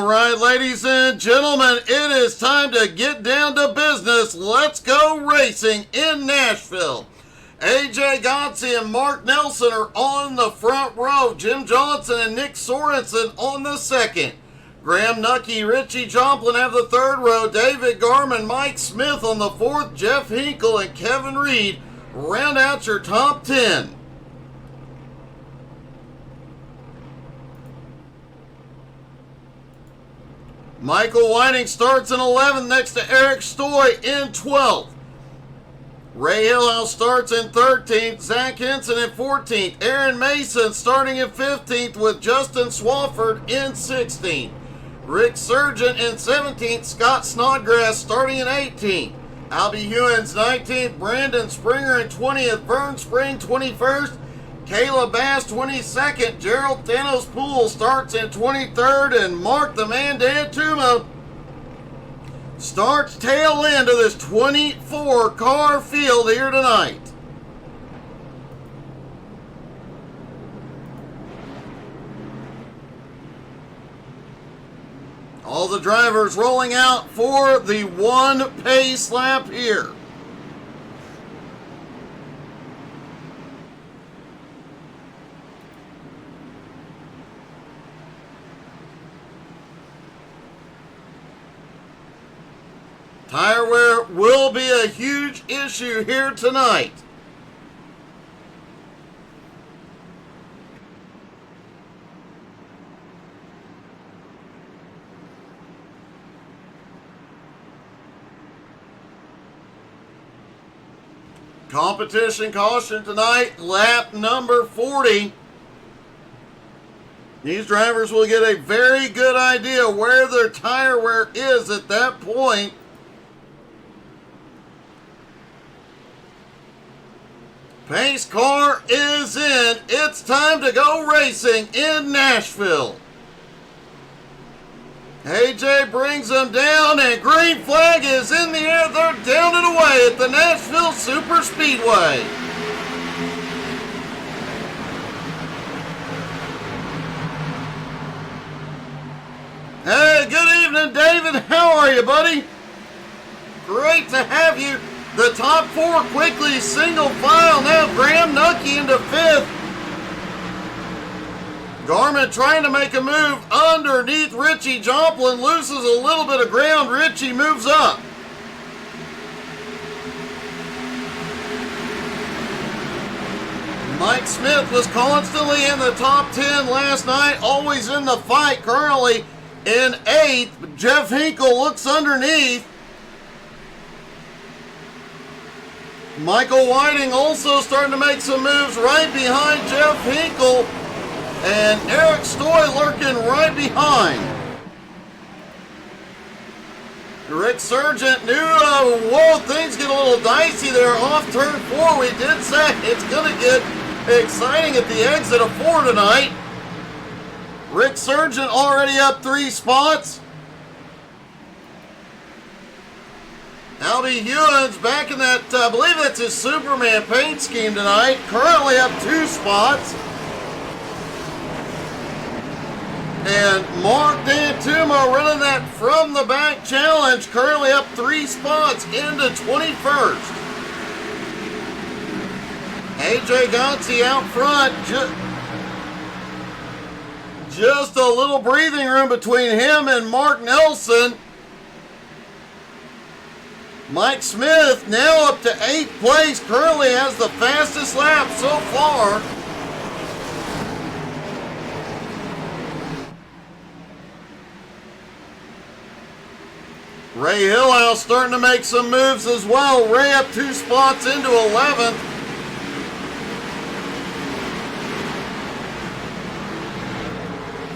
All right, ladies and gentlemen, it is time to get down to business. Let's go racing in Nashville. AJ Gotze and Mark Nelson are on the front row. Jim Johnson and Nick Sorensen on the second. Graham Nucky, Richie Joplin have the third row. David Garman, Mike Smith on the fourth. Jeff Hinkle and Kevin Reed round out your top 10. Michael Whiting starts in 11th next to Eric Stoy in 12th. Ray Hillhouse starts in 13th. Zach Henson in 14th. Aaron Mason starting in 15th with Justin Swafford in 16th. Rick Sargent in 17th. Scott Snodgrass starting in 18th. Albie Hewins 19th. Brandon Springer in 20th. Vern Spring 21st. Kayla Bass 22nd. Gerald Thanos Poole starts in 23rd. And Mark the Man D'Antuma starts tail end of this 24 car field here tonight. All the drivers rolling out for the one pace lap here. Tire wear will be a huge issue here tonight. Competition caution tonight, lap number 40. These drivers will get a very good idea where their tire wear is at that point. Pace car is in. It's time to go racing in Nashville. AJ brings them down and green flag is in the air. They're down and away at the Nashville Superspeedway. Hey, good evening, David. How are you, buddy? Great to have you. The top four quickly single file now. Graham Nucky into fifth. Garmin trying to make a move underneath Richie Joplin. Loses a little bit of ground. Richie moves up. Mike Smith was constantly in the top 10 last night. Always in the fight. Currently in 8th. Jeff Hinkle looks underneath. Michael Whiting also starting to make some moves right behind Jeff Hinkle. And Eric Stoy lurking right behind. Rick Sargent knew, whoa, things get a little dicey there off turn 4. We did say it's going to get exciting at the exit of 4 tonight. Rick Sargent already up 3 spots. Albie Hewins back in that, I believe that's his Superman paint scheme tonight. Currently up 2 spots. And Mark D'Antuma running that from the back challenge. Currently up 3 spots into 21st. AJ Gotze out front. Just a little breathing room between him and Mark Nelson. Mike Smith now up to 8th place, currently has the fastest lap so far. Ray Hillhouse starting to make some moves as well. Ray up 2 spots into 11th.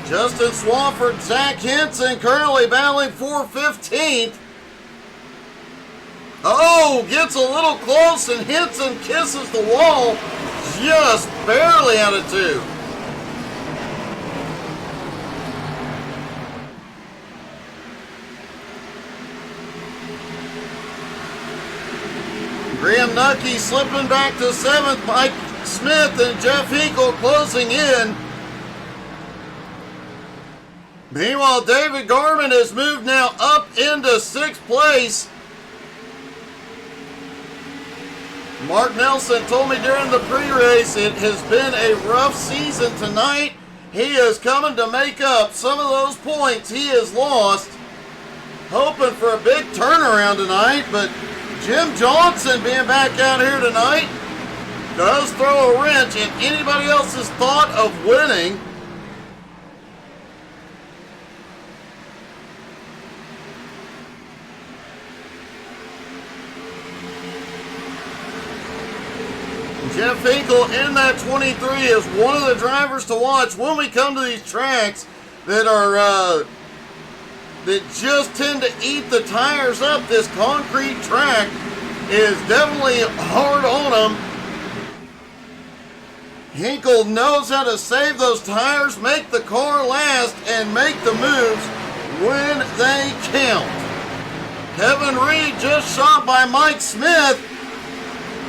Justin Swafford, Zach Henson currently battling for 15th. Oh, gets a little close and Henson kisses the wall. Just barely out of 2. Graham Nucky slipping back to 7th. Mike Smith and Jeff Hinkle closing in. Meanwhile, David Garman has moved now up into 6th place. Mark Nelson told me during the pre-race it has been a rough season tonight. He is coming to make up some of those points he has lost. Hoping for a big turnaround tonight, but Jim Johnson being back out here tonight does throw a wrench in anybody else's thought of winning. Jeff Hinkle in that 23 is one of the drivers to watch when we come to these tracks that are that just tend to eat the tires up. This concrete track is definitely hard on them. Hinkle knows how to save those tires, make the car last, and make the moves when they count. Kevin Reed just shot by Mike Smith.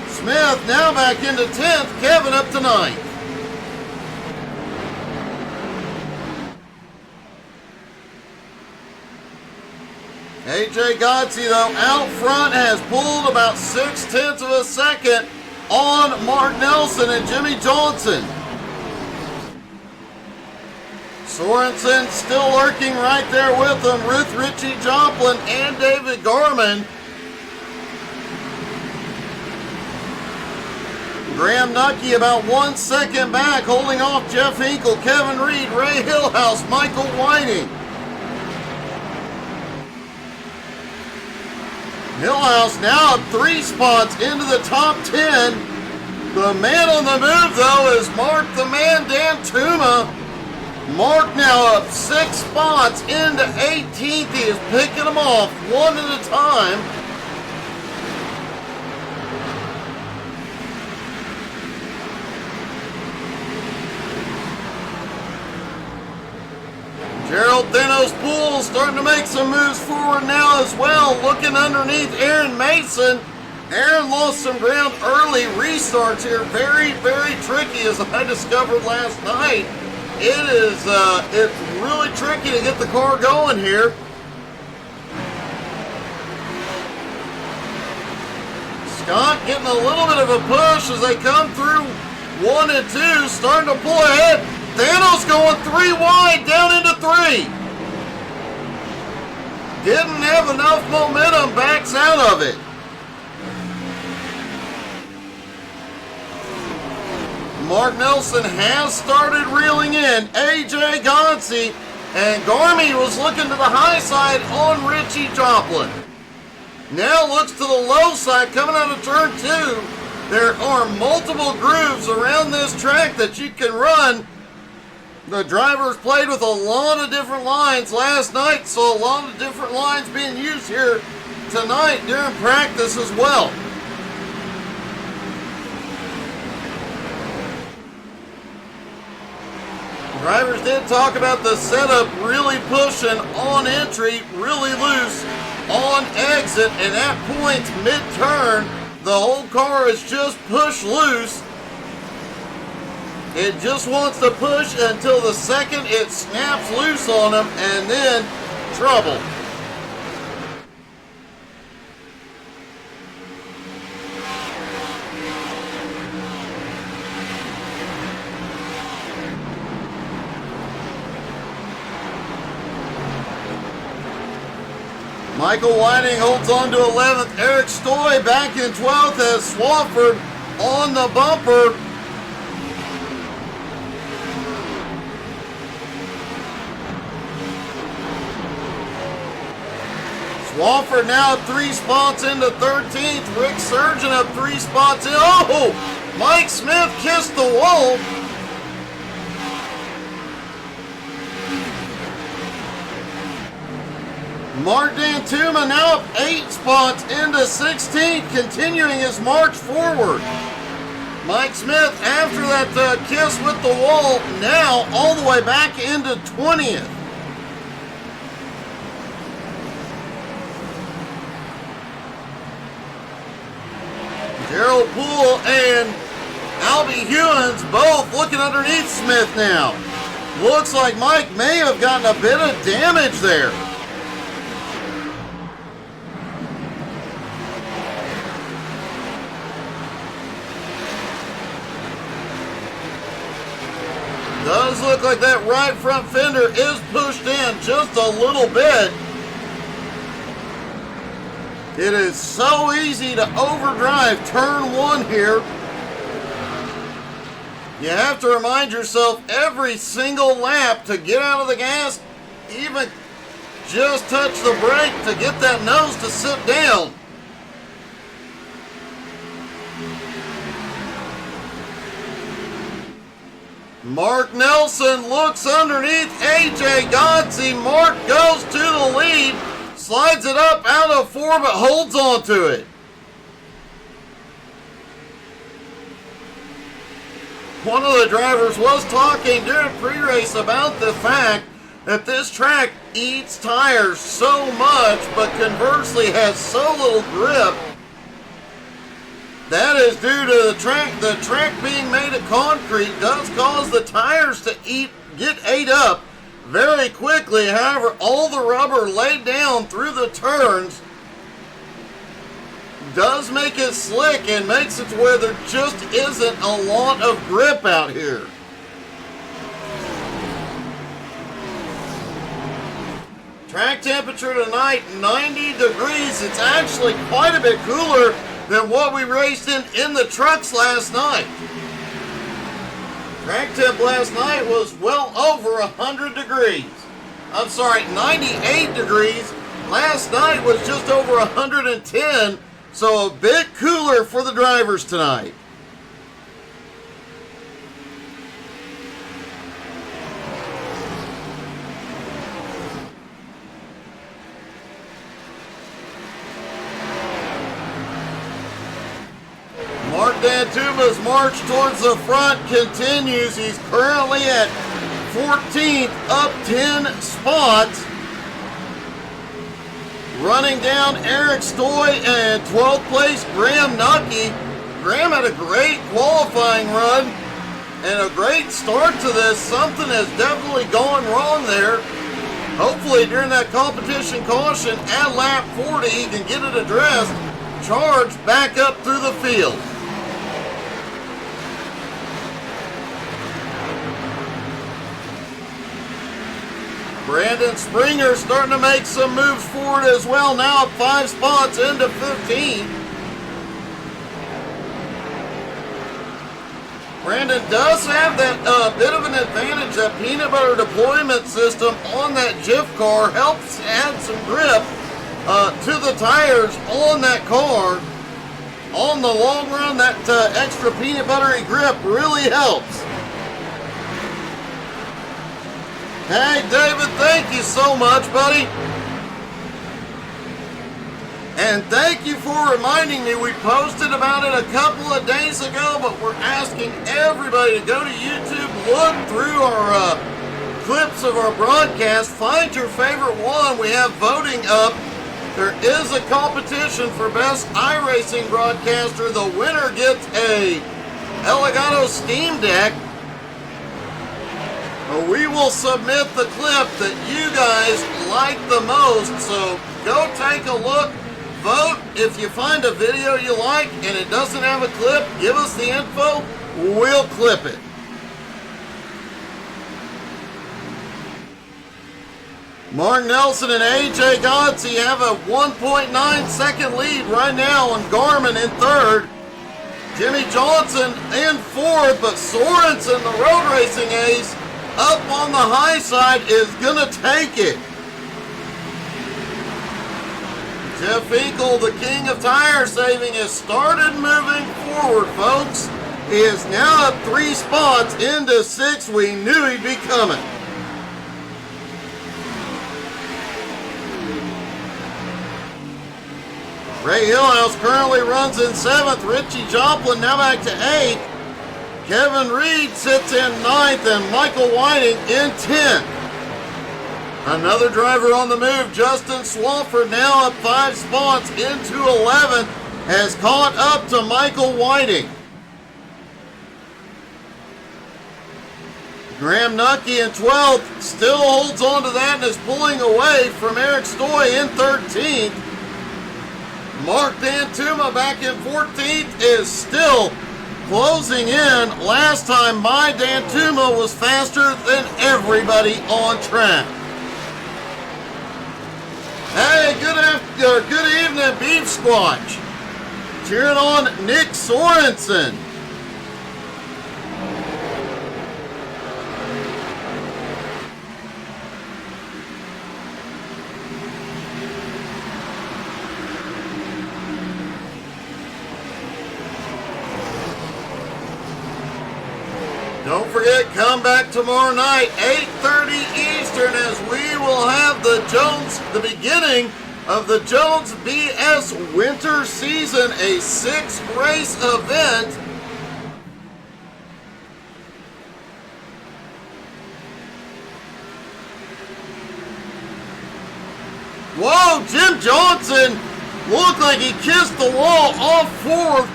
Smith now back into 10th, Kevin up to 9th. AJ Godsey, though, out front has pulled about 0.6 of a second on Mark Nelson and Jimmy Johnson. Sorensen still lurking right there with them. Ruth Ritchie Joplin and David Garman. Graham Nucky about 1 second back, holding off Jeff Hinkle, Kevin Reed, Ray Hillhouse, Michael Whiting. Hillhouse now 3 spots into the top 10. The man on the move, though, is Mark the Man Dantuma. Mark now up 6 spots into 18th. He is picking them off one at a time. Gerald Thanos Poole starting to make some moves forward now as well. Looking underneath Aaron Mason. Aaron lost some ground early. Restarts here very, very tricky, as I discovered last night. It's really tricky to get the car going here. Scott getting a little bit of a push as they come through 1 and 2, starting to pull ahead. Thanos going 3 wide down into 3. Didn't have enough momentum, backs out of it. Mark Nelson has started reeling in. AJ Godsey and Garmy was looking to the high side on Richie Joplin. Now looks to the low side coming out of turn 2. There are multiple grooves around this track that you can run. The drivers played with a lot of different lines last night, so a lot of different lines being used here tonight during practice as well. Drivers did talk about the setup really pushing on entry, really loose on exit, and at points mid-turn, the whole car is just pushed loose. It just wants to push until the second it snaps loose on them, and then trouble. Michael Whiting holds on to 11th. Eric Stoy back in 12th as Swafford on the bumper. Swafford now 3 spots into 13th. Rick Surgeon up 3 spots in. Oh! Mike Smith kissed the wall. Mark Dantuma now up 8 spots into 16th, continuing his march forward. Mike Smith, after that kiss with the wall, now all the way back into 20th. Gerald Poole and Albie Hewins both looking underneath Smith now. Looks like Mike may have gotten a bit of damage there. Does look like that right front fender is pushed in just a little bit. It is so easy to overdrive turn one here. You have to remind yourself every single lap to get out of the gas, even just touch the brake to get that nose to sit down. Mark Nelson looks underneath AJ Godsey. Mark goes to the lead, slides it up out of 4, but holds on to it. One of the drivers was talking during pre-race about the fact that this track eats tires so much, but conversely has so little grip. That is due to the track being made of concrete does cause the tires to get ate up very quickly. However, all the rubber laid down through the turns does make it slick and makes it to where there just isn't a lot of grip out here. Track temperature tonight, 90 degrees. It's actually quite a bit cooler than what we raced in the trucks last night. Track temp last night was well over 100 degrees. I'm sorry, 98 degrees. Last night was just over 110, so a bit cooler for the drivers tonight. Mark Dantuma's march towards the front continues. He's currently at 14th, up 10 spots. Running down Eric Stoy and 12th place Graham Nucky. Graham had a great qualifying run and a great start to this. Something has definitely gone wrong there. Hopefully during that competition caution at lap 40 he can get it addressed. Charge back up through the field. Brandon Springer starting to make some moves forward as well, now up 5 spots into 15. Brandon does have that bit of an advantage. That peanut butter deployment system on that Jif car helps add some grip to the tires on that car. On the long run, that extra peanut buttery grip really helps. Hey, David, thank you so much, buddy. And thank you for reminding me. We posted about it a couple of days ago, but we're asking everybody to go to YouTube, look through our clips of our broadcast, find your favorite one. We have voting up. There is a competition for best iRacing broadcaster. The winner gets a Elgato Steam Deck. We will submit the clip that you guys like the most, so go take a look, vote. If you find a video you like and it doesn't have a clip, give us the info, we'll clip it. Mark Nelson and AJ Godsey have a 1.9 second lead right now on Garmin in third. Jimmy Johnson in fourth, but Sorensen, the road racing ace, up on the high side, is going to take it. Jeff Finkel, the king of tire saving, has started moving forward, folks. He is now up 3 spots into 6th. We knew he'd be coming. Ray Hillhouse currently runs in 7th. Richie Joplin now back to 8th. Kevin Reed sits in 9th and Michael Whiting in 10th. Another driver on the move, Justin Swafford, now up 5 spots into 11th, has caught up to Michael Whiting. Graham Nucky in 12th still holds on to that and is pulling away from Eric Stoy in 13th. Mark Dantuma back in 14th is still closing in. Last time my Dantuma was faster than everybody on track. Hey, good evening, Beef Squatch. Cheering on Nick Sorensen. Don't forget, come back tomorrow night, 8:30 Eastern, as we will have the beginning of the Jones BS Winter Season, a 6-race event. Whoa, Jim Johnson looked like he kissed the wall off 4th.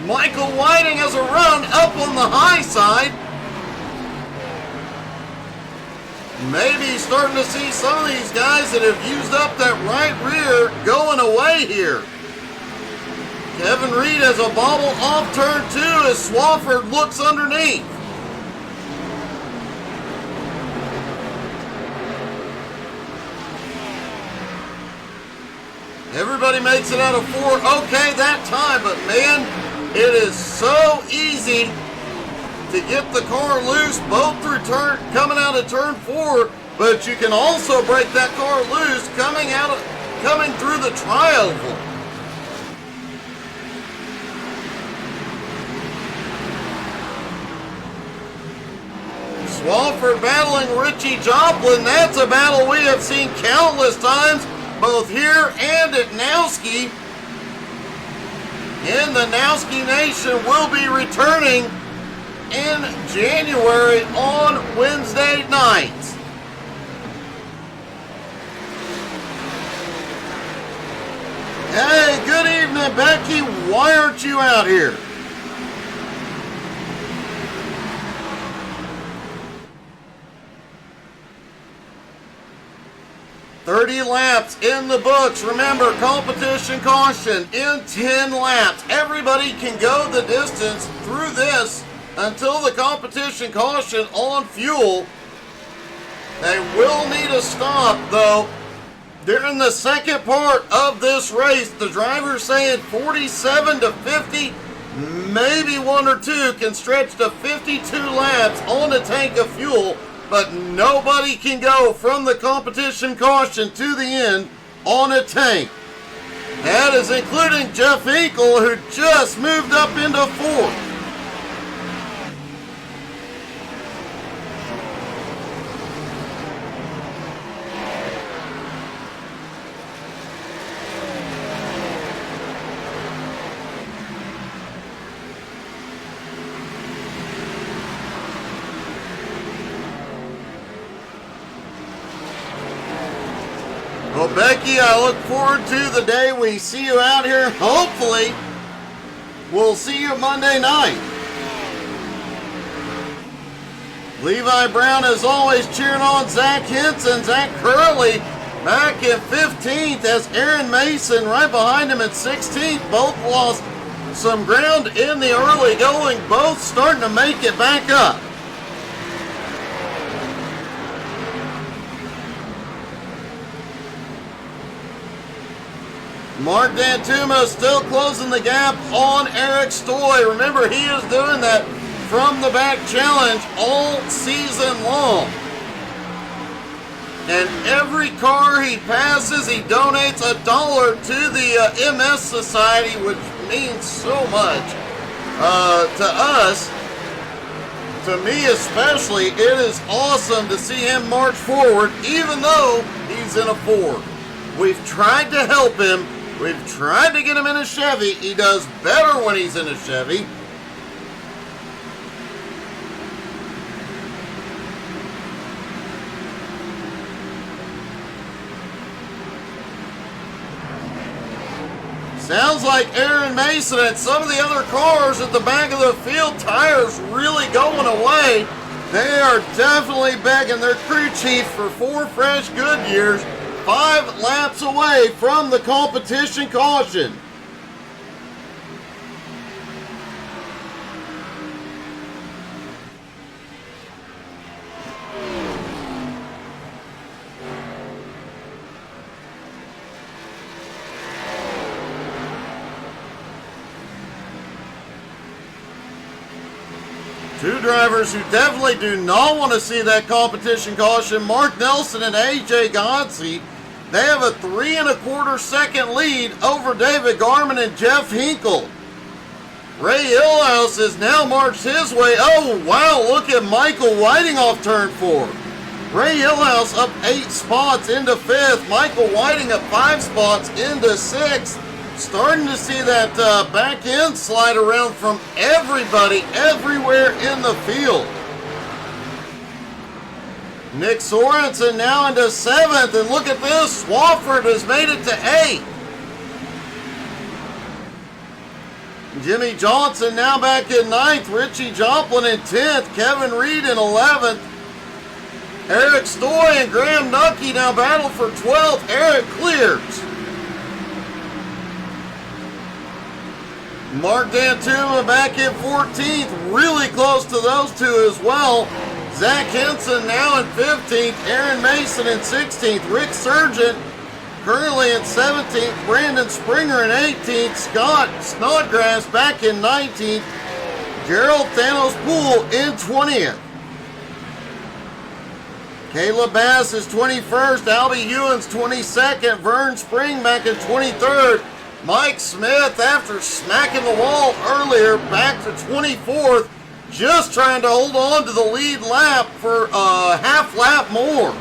Michael Whiting has a run up on the high side. Maybe starting to see some of these guys that have used up that right rear going away here. Kevin Reed has a bobble off turn 2 as Swafford looks underneath. Everybody makes it out of 4 okay that time, but man, it is so easy to get the car loose, both through coming out of turn 4, but you can also break that car loose coming through the trioval. Swafford battling Richie Joplin. That's a battle we have seen countless times, both here and at Nowski. And the Nowski Nation will be returning in January on Wednesday nights. Hey, good evening, Becky. Why aren't you out here? $30 laps in the books. Remember, competition caution in 10 laps. Everybody can go the distance through this until the competition caution on fuel. They will need a stop, though, during the second part of this race. The driver's saying 47 to 50, maybe 1 or 2 can stretch to 52 laps on a tank of fuel. But nobody can go from the competition caution to the end on a tank. That is including Jeff Hinkle, who just moved up into 4th. Well, Becky, I look forward to the day we see you out here. Hopefully, we'll see you Monday night. Levi Brown, as always, cheering on Zach Henson. Zach Curley back in 15th as Aaron Mason right behind him at 16th. Both lost some ground in the early going. Both starting to make it back up. Mark Dantuma still closing the gap on Eric Stoy. Remember, he is doing that from the back challenge all season long. And every car he passes, he donates $1 to the MS Society, which means so much to us. To me especially, it is awesome to see him march forward, even though he's in a Ford. We've tried to help him. We've tried to get him in a Chevy. He does better when he's in a Chevy. Sounds like Aaron Mason and some of the other cars at the back of the field, tires really going away. They are definitely begging their crew chief for 4 fresh Goodyears, 5 laps away from the competition caution. Two drivers who definitely do not want to see that competition caution, Mark Nelson and AJ Godsey. They have a 3 1/4 second lead over David Garman and Jeff Hinkle. Ray Hillhouse has now marched his way. Oh, wow, look at Michael Whiting off turn 4. Ray Hillhouse up 8 spots into 5th. Michael Whiting up 5 spots into 6th. Starting to see that back end slide around from everybody, everywhere in the field. Nick Sorensen now into 7th, and look at this, Swafford has made it to 8th. Jimmy Johnson now back in 9th, Richie Joplin in 10th, Kevin Reed in 11th. Eric Stoy and Graham Nucky now battle for 12th. Eric clears. Mark Dantuma back in 14th, really close to those two as well. Zach Henson now in 15th, Aaron Mason in 16th, Rick Sargent currently in 17th, Brandon Springer in 18th, Scott Snodgrass back in 19th, Gerald Thanos Poole in 20th. Caleb Bass is 21st, Albie Ewan's 22nd, Vern Spring back in 23rd, Mike Smith, after smacking the wall earlier, back to 24th, just trying to hold on to the lead lap for a half lap more.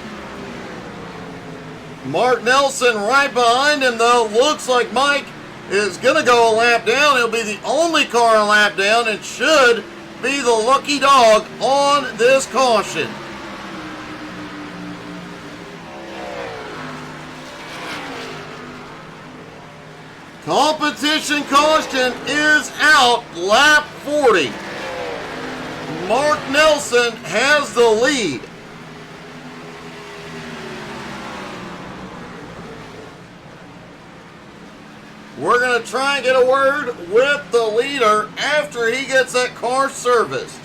Mark Nelson right behind him, though. Looks like Mike is going to go a lap down. He'll be the only car a lap down and should be the lucky dog on this caution. Competition caution is out, lap 40. Mark Nelson has the lead. We're going to try and get a word with the leader after he gets that car serviced.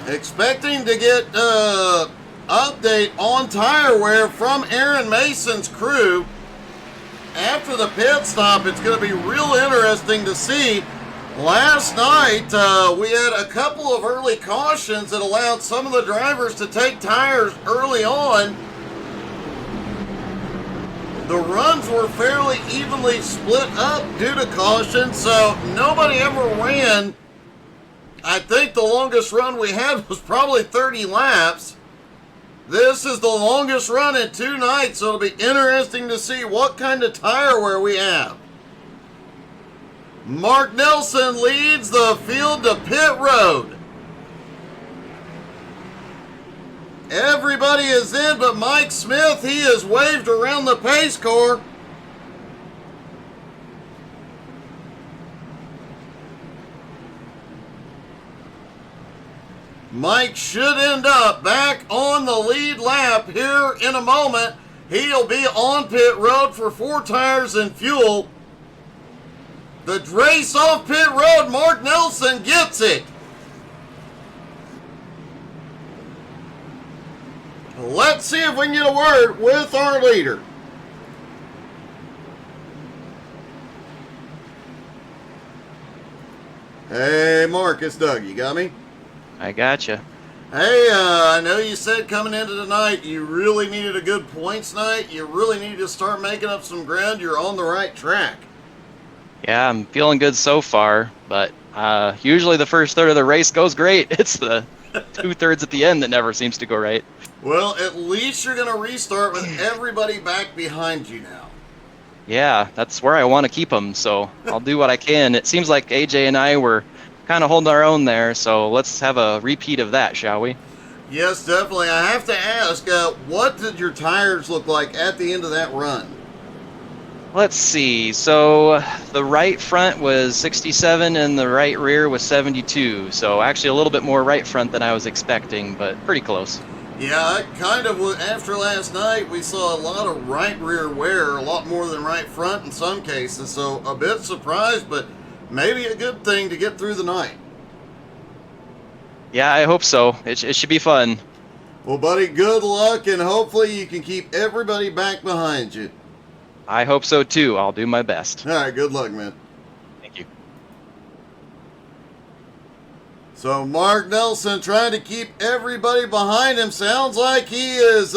Expecting to get update on tire wear from Aaron Mason's crew. After the pit stop, it's going to be real interesting to see. Last night, we had a couple of early cautions that allowed some of the drivers to take tires early on. The runs were fairly evenly split up due to caution, so nobody ever ran. I think the longest run we had was probably 30 laps. This is the longest run in 2 nights, so it'll be interesting to see what kind of tire wear we have. Mark Nelson leads the field to pit road. Everybody is in but Mike Smith. He is waved around the pace car. Mike should end up back on the lead lap here in a moment. He'll be on pit road for 4 tires and fuel. The race off pit road, Mark Nelson gets it. Let's see if we can get a word with our leader. Hey, Mark, it's Doug. You got me? I gotcha. Hey, I know you said coming into tonight you really needed a good points night. You really needed to start making up some ground. You're on the right track. Yeah, I'm feeling good so far, but usually the first third of the race goes great. It's the 2/3 at the end that never seems to go right. Well, at least you're going to restart with everybody back behind you now. Yeah, that's where I want to keep them, so I'll do what I can. It seems like AJ and I were kind of holding our own there, so let's have a repeat of that, shall we? Yes, definitely. I have to ask, what did your tires look like at the end of that run? Let's see. So the right front was 67 and the right rear was 72. So actually a little bit more right front than I was expecting, but pretty close. Yeah, I kind of, after last night, we saw a lot of right rear wear, a lot more than right front in some cases. So a bit surprised, but maybe a good thing to get through the night. Yeah, I hope so. It should be fun. Well, buddy, good luck, and hopefully you can keep everybody back behind you. I hope so too. I'll do my best. All right, good luck, man. Thank you. So Mark Nelson trying to keep everybody behind him. Sounds like he is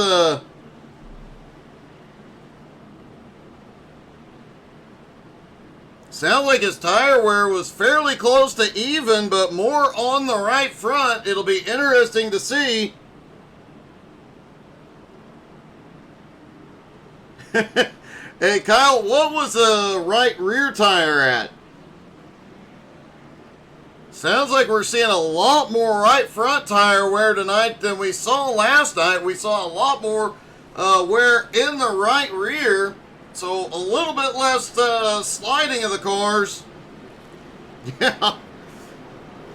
sounds like his tire wear was fairly close to even, but more on the right front. It'll be interesting to see. Hey Kyle, what was the right rear tire at? Sounds like we're seeing a lot more right front tire wear tonight than we saw last night. We saw a lot more wear in the right rear, so a little bit less sliding of the cars. Yeah,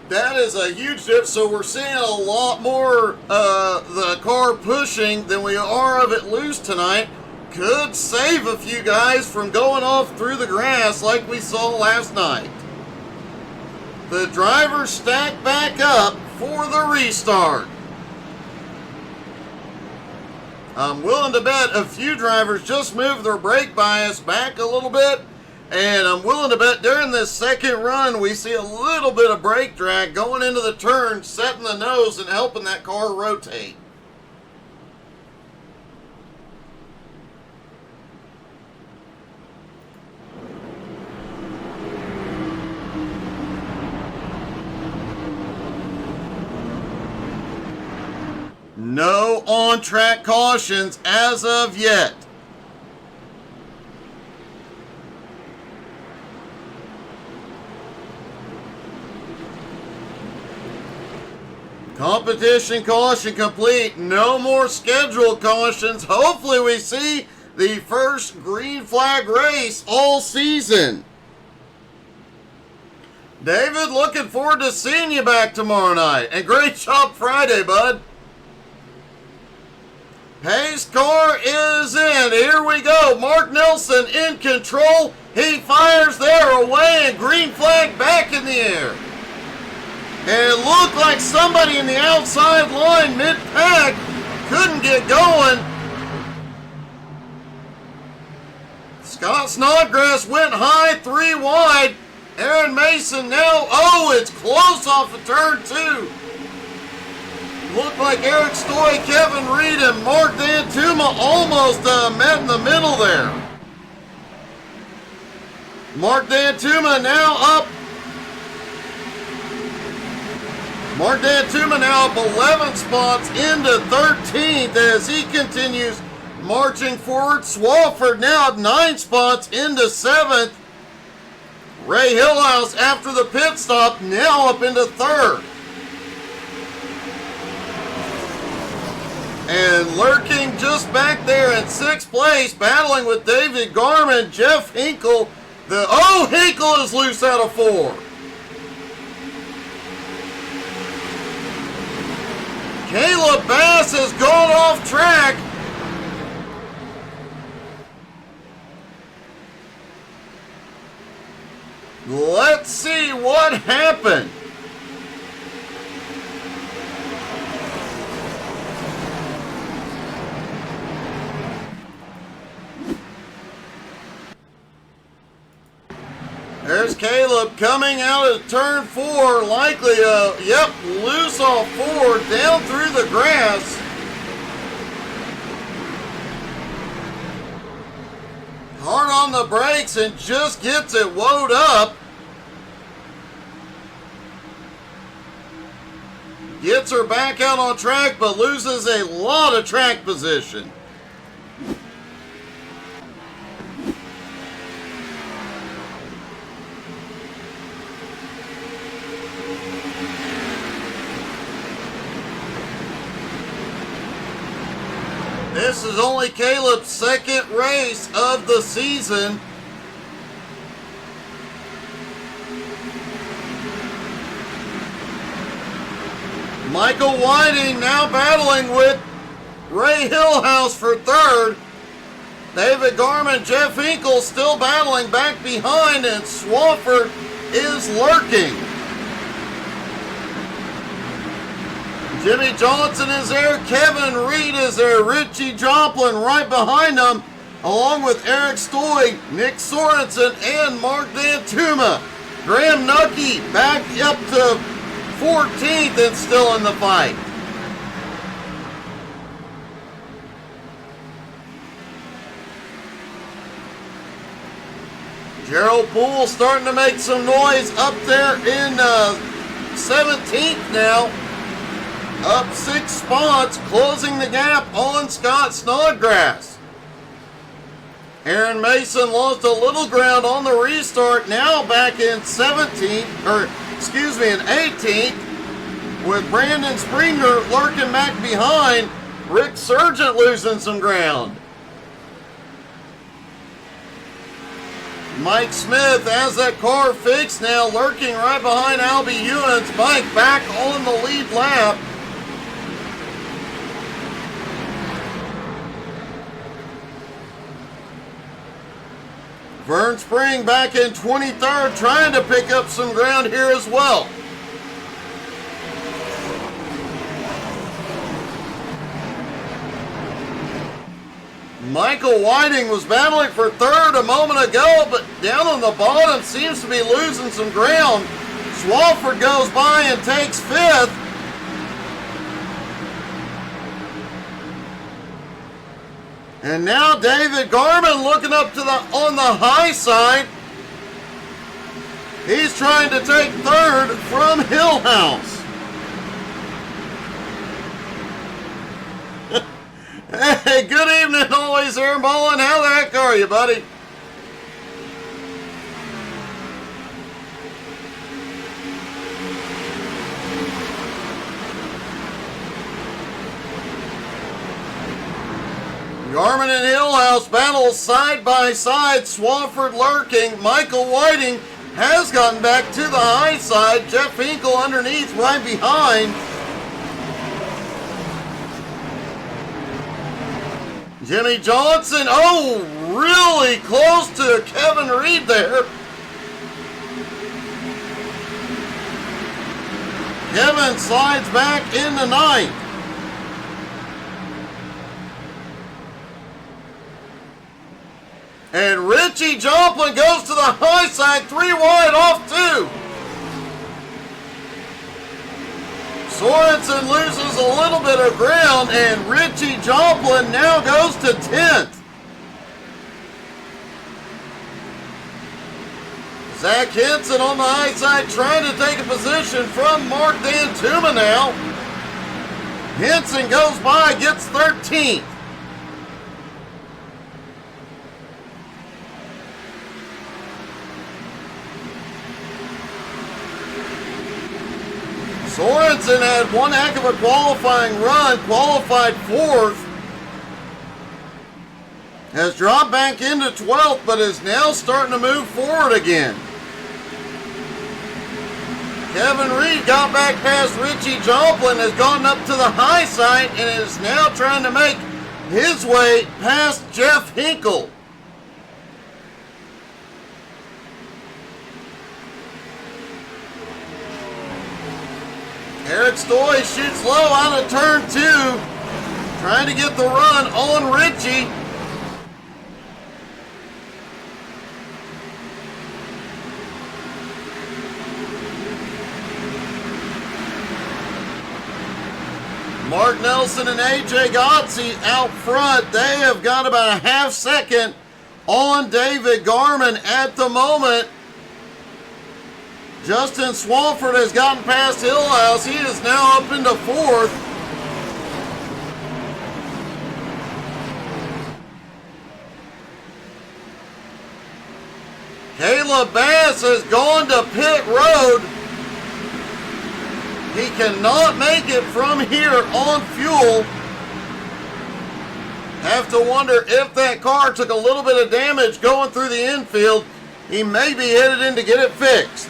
that is a huge difference. So we're seeing a lot more the car pushing than we are of it loose tonight. Could save a few guys from going off through the grass like we saw last night. The drivers stack back up for the restart. I'm willing to bet a few drivers just moved their brake bias back a little bit, and I'm willing to bet during this second run we see a little bit of brake drag going into the turn, setting the nose and helping that car rotate. No on-track cautions as of yet. Competition caution complete. No more scheduled cautions. Hopefully we see the first green flag race all season. David, looking forward to seeing you back tomorrow night. And great job Friday, bud. Pace car is in. Here we go. Mark Nelson in control. He fires there away and green flag back in the air. And it looked like somebody in the outside line mid-pack couldn't get going. Scott Snodgrass went high, 3 wide. Aaron Mason now, it's close off of turn 2. Looked like Eric Stoy, Kevin Reed, and Mark D'Antuma almost met in the middle there. Mark D'Antuma now up. Mark D'Antuma now up 11 spots into 13th as he continues marching forward. Swafford now up 9 spots into 7th. Ray Hillhouse after the pit stop now up into 3rd. And lurking just back there in 6th place, battling with David Garman, Jeff Hinkle. Hinkle is loose out of 4. Caleb Bass has gone off track. Let's see what happened. There's Caleb coming out of turn 4, likely, loose off 4, down through the grass. Hard on the brakes and just gets it woed up. Gets her back out on track, but loses a lot of track position. This is only Caleb's second race of the season. Michael Whiting now battling with Ray Hillhouse for third. David Garman, Jeff Hinkle still battling back behind, and Swafford is lurking. Jimmy Johnson is there, Kevin Reed is there, Richie Joplin right behind them, along with Eric Stoy, Nick Sorensen, and Mark Dantuma. Graham Nucky back up to 14th and still in the fight. Gerald Poole starting to make some noise up there in 17th now. Up 6 spots, closing the gap on Scott Snodgrass. Aaron Mason lost a little ground on the restart, now back in 18th, with Brandon Springer lurking back behind. Rick Sargent losing some ground. Mike Smith has that car fixed now, lurking right behind Albie Ewan's bike, back on the lead lap. Vern Spring back in 23rd, trying to pick up some ground here as well. Michael Whiting was battling for third a moment ago, but down on the bottom seems to be losing some ground. Swafford goes by and takes fifth. And now David Garman looking up to on the high side. He's trying to take third from Hillhouse. Hey, good evening always, Aaron Bolin. How the heck are you, buddy? Garman and Hillhouse battle side by side. Swafford lurking. Michael Whiting has gotten back to the high side. Jeff Hinkle underneath right behind. Jimmy Johnson, oh, really close to Kevin Reed there. Kevin slides back into ninth. And Richie Joplin goes to the high side, 3 wide off 2. Sorensen loses a little bit of ground, and Richie Joplin now goes to 10th. Zach Henson on the high side trying to take a position from Mark Dantuma now. Henson goes by, gets 13th. Sorensen had one heck of a qualifying run, qualified 4th. Has dropped back into 12th, but is now starting to move forward again. Kevin Reed got back past Richie Joplin, has gone up to the high side, and is now trying to make his way past Jeff Hinkle. Eric Stoy shoots low out of turn 2, trying to get the run on Richie. Mark Nelson and AJ Gotze out front. They have got about a half second on David Garman at the moment. Justin Swafford has gotten past Hillhouse. He is now up into 4th. Caleb Bass has gone to pit road. He cannot make it from here on fuel. Have to wonder if that car took a little bit of damage going through the infield. He may be headed in to get it fixed.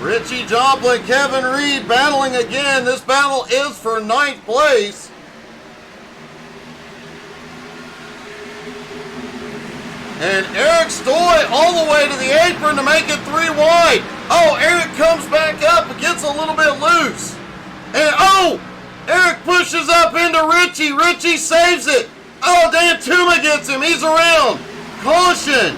Richie Joplin, Kevin Reed battling again. This battle is for 9th place. And Eric Stoy all the way to the apron to make it 3 wide. Oh, Eric comes back up and gets a little bit loose. And oh, Eric pushes up into Richie. Richie saves it. Oh, Dan Tuma gets him. He's around. Caution.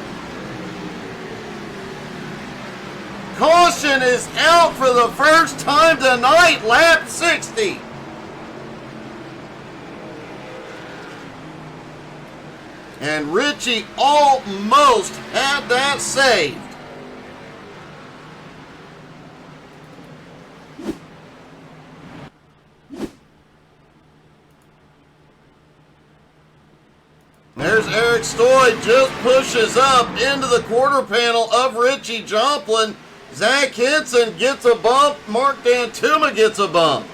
Caution is out for the first time tonight, lap 60. And Richie almost had that saved. There's Eric Stoy, just pushes up into the quarter panel of Richie Joplin. Zach Henson gets a bump. Mark Dantuma gets a bump.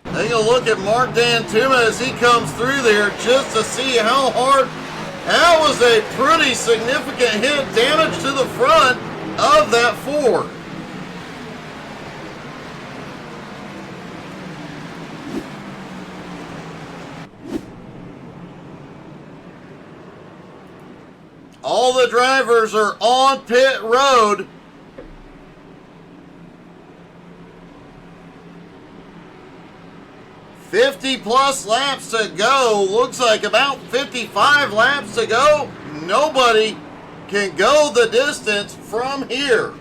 Take a look at Mark Dantuma as he comes through there just to see how hard. That was a pretty significant hit, damage to the front of that Ford. All the drivers are on pit road. +50 laps to go. Looks like about 55 laps to go. Nobody can go the distance from here.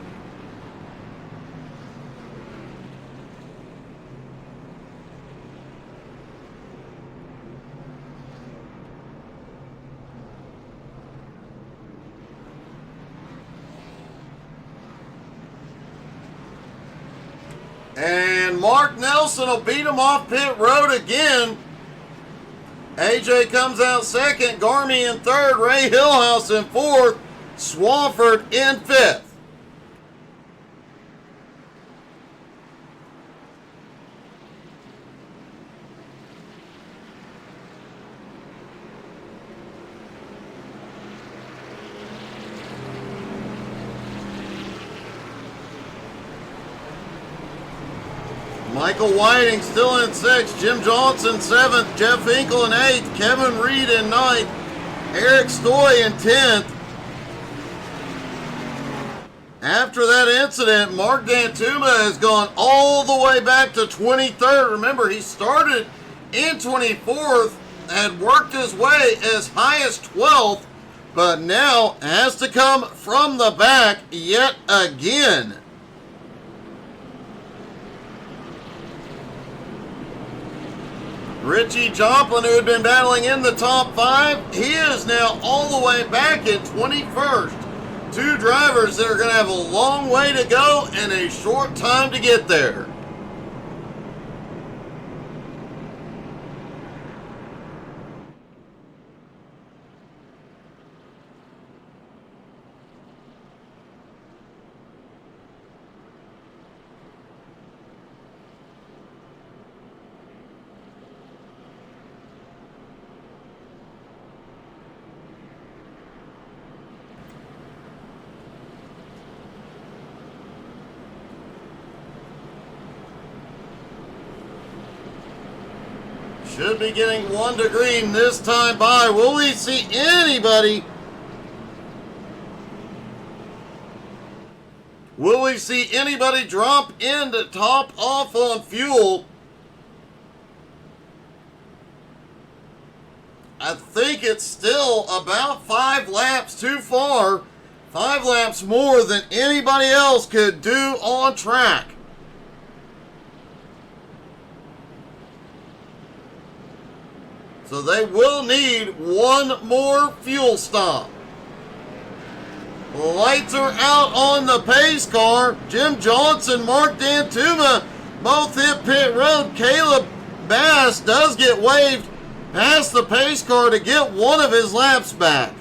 And Mark Nelson will beat him off pit road again. AJ comes out second, Gourmet in third, Ray Hillhouse in fourth, Swafford in fifth. Michael Whiting still in sixth, Jim Johnson seventh, Jeff Hinkle in eighth, Kevin Reed in ninth, Eric Stoy in 10th. After that incident, Mark Dantuma has gone all the way back to 23rd. Remember, he started in 24th, had worked his way as high as 12th, but now has to come from the back yet again. Richie Joplin, who had been battling in the top 5, he is now all the way back at 21st. Two drivers that are going to have a long way to go and a short time to get there. Should be getting 1 to green this time by. Will we see anybody? Will we see anybody drop in to top off on fuel? I think it's still about 5 laps too far. 5 laps more than anybody else could do on track. So they will need 1 more fuel stop. Lights are out on the pace car. Jim Johnson, Mark Dantuma both hit pit road. Caleb Bass does get waived past the pace car to get one of his laps back.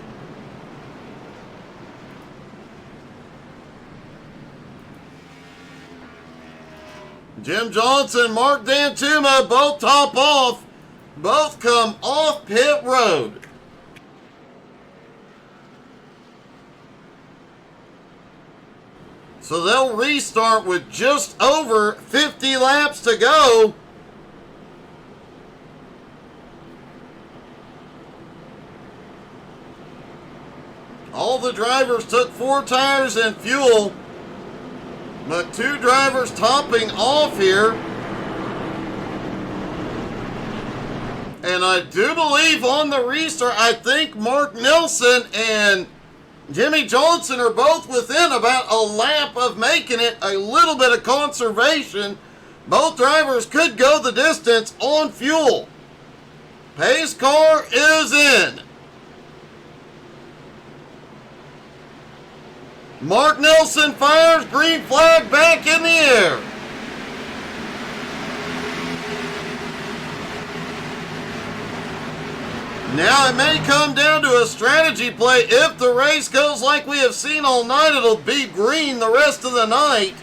Jim Johnson, Mark D'Antuma, both top off. Both come off pit road. So they'll restart with just over 50 laps to go. All the drivers took 4 tires and fuel, but 2 drivers topping off here. And I do believe on the restart, I think Mark Nelson and Jimmy Johnson are both within about a lap of making it. A little bit of conservation. Both drivers could go the distance on fuel. Pace car is in. Mark Nelson fires, green flag back in the air. Now it may come down to a strategy play. If the race goes like we have seen all night, it'll be green the rest of the night.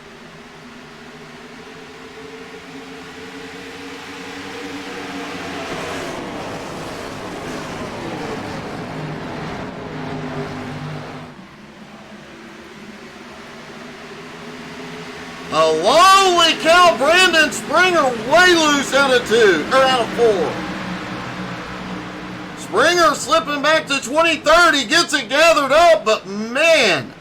Holy cow, Brandon Springer way loose out of 4. Springer slipping back to 23rd. He gets it gathered up, but man.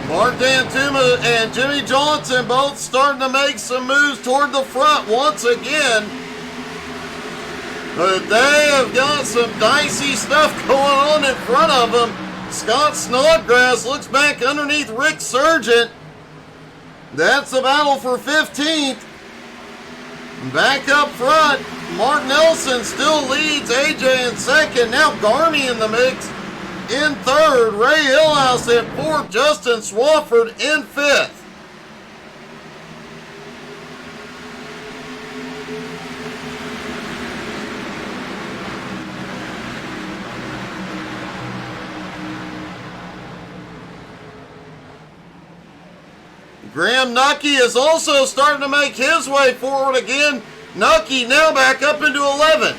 Mark D'Antuma and Jimmy Johnson both starting to make some moves toward the front once again. But they have got some dicey stuff going on in front of them. Scott Snodgrass looks back underneath Rick Sargent. That's the battle for 15th. Back up front, Mark Nelson still leads AJ in second. Now Garmy in the mix in third. Ray Hillhouse in fourth. Justin Swafford in fifth. Graham Nucky is also starting to make his way forward again. Nucky now back up into 11th.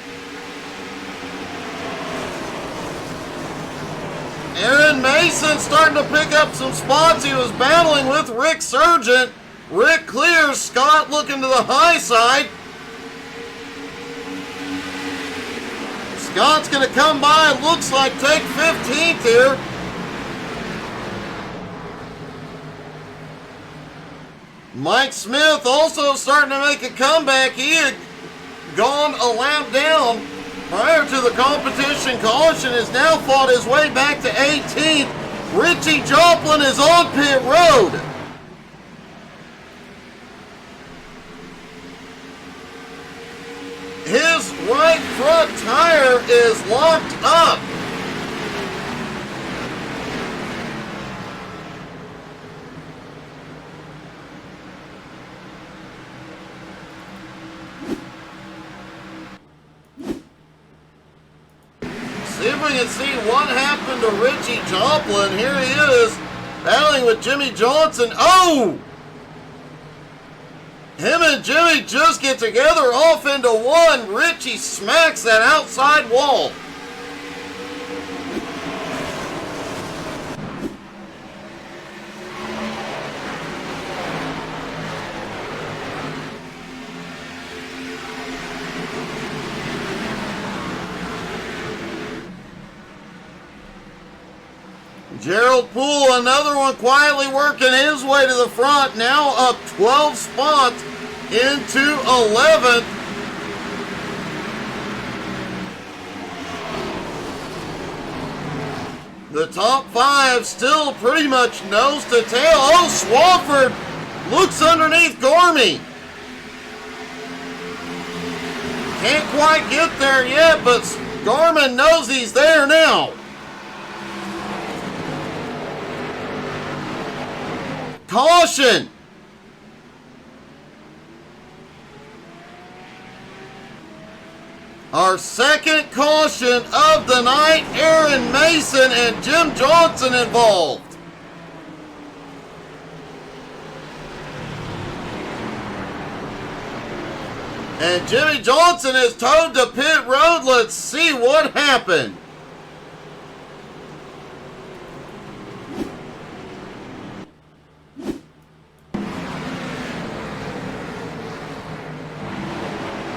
Aaron Mason starting to pick up some spots. He was battling with Rick Sargent. Rick clears. Scott looking to the high side. Scott's going to come by, it looks like, take 15th here. Mike Smith also starting to make a comeback. He had gone a lap down prior to the competition caution, has now fought his way back to 18th. Richie Joplin is on pit road. His right front tire is locked up. See if we can see what happened to Richie Joplin. Here he is, battling with Jimmy Johnson. Oh! Him and Jimmy just get together off into one. Richie smacks that outside wall. Gerald Poole, another one quietly working his way to the front, now up 12 spots into 11th. The top five still pretty much nose to tail. Oh, Swafford looks underneath Gourmet. Can't quite get there yet, but Garmin knows he's there now. caution. Our second caution of the night, Aaron Mason and Jim Johnson involved. And Jimmy Johnson is towed to pit road. Let's see what happened.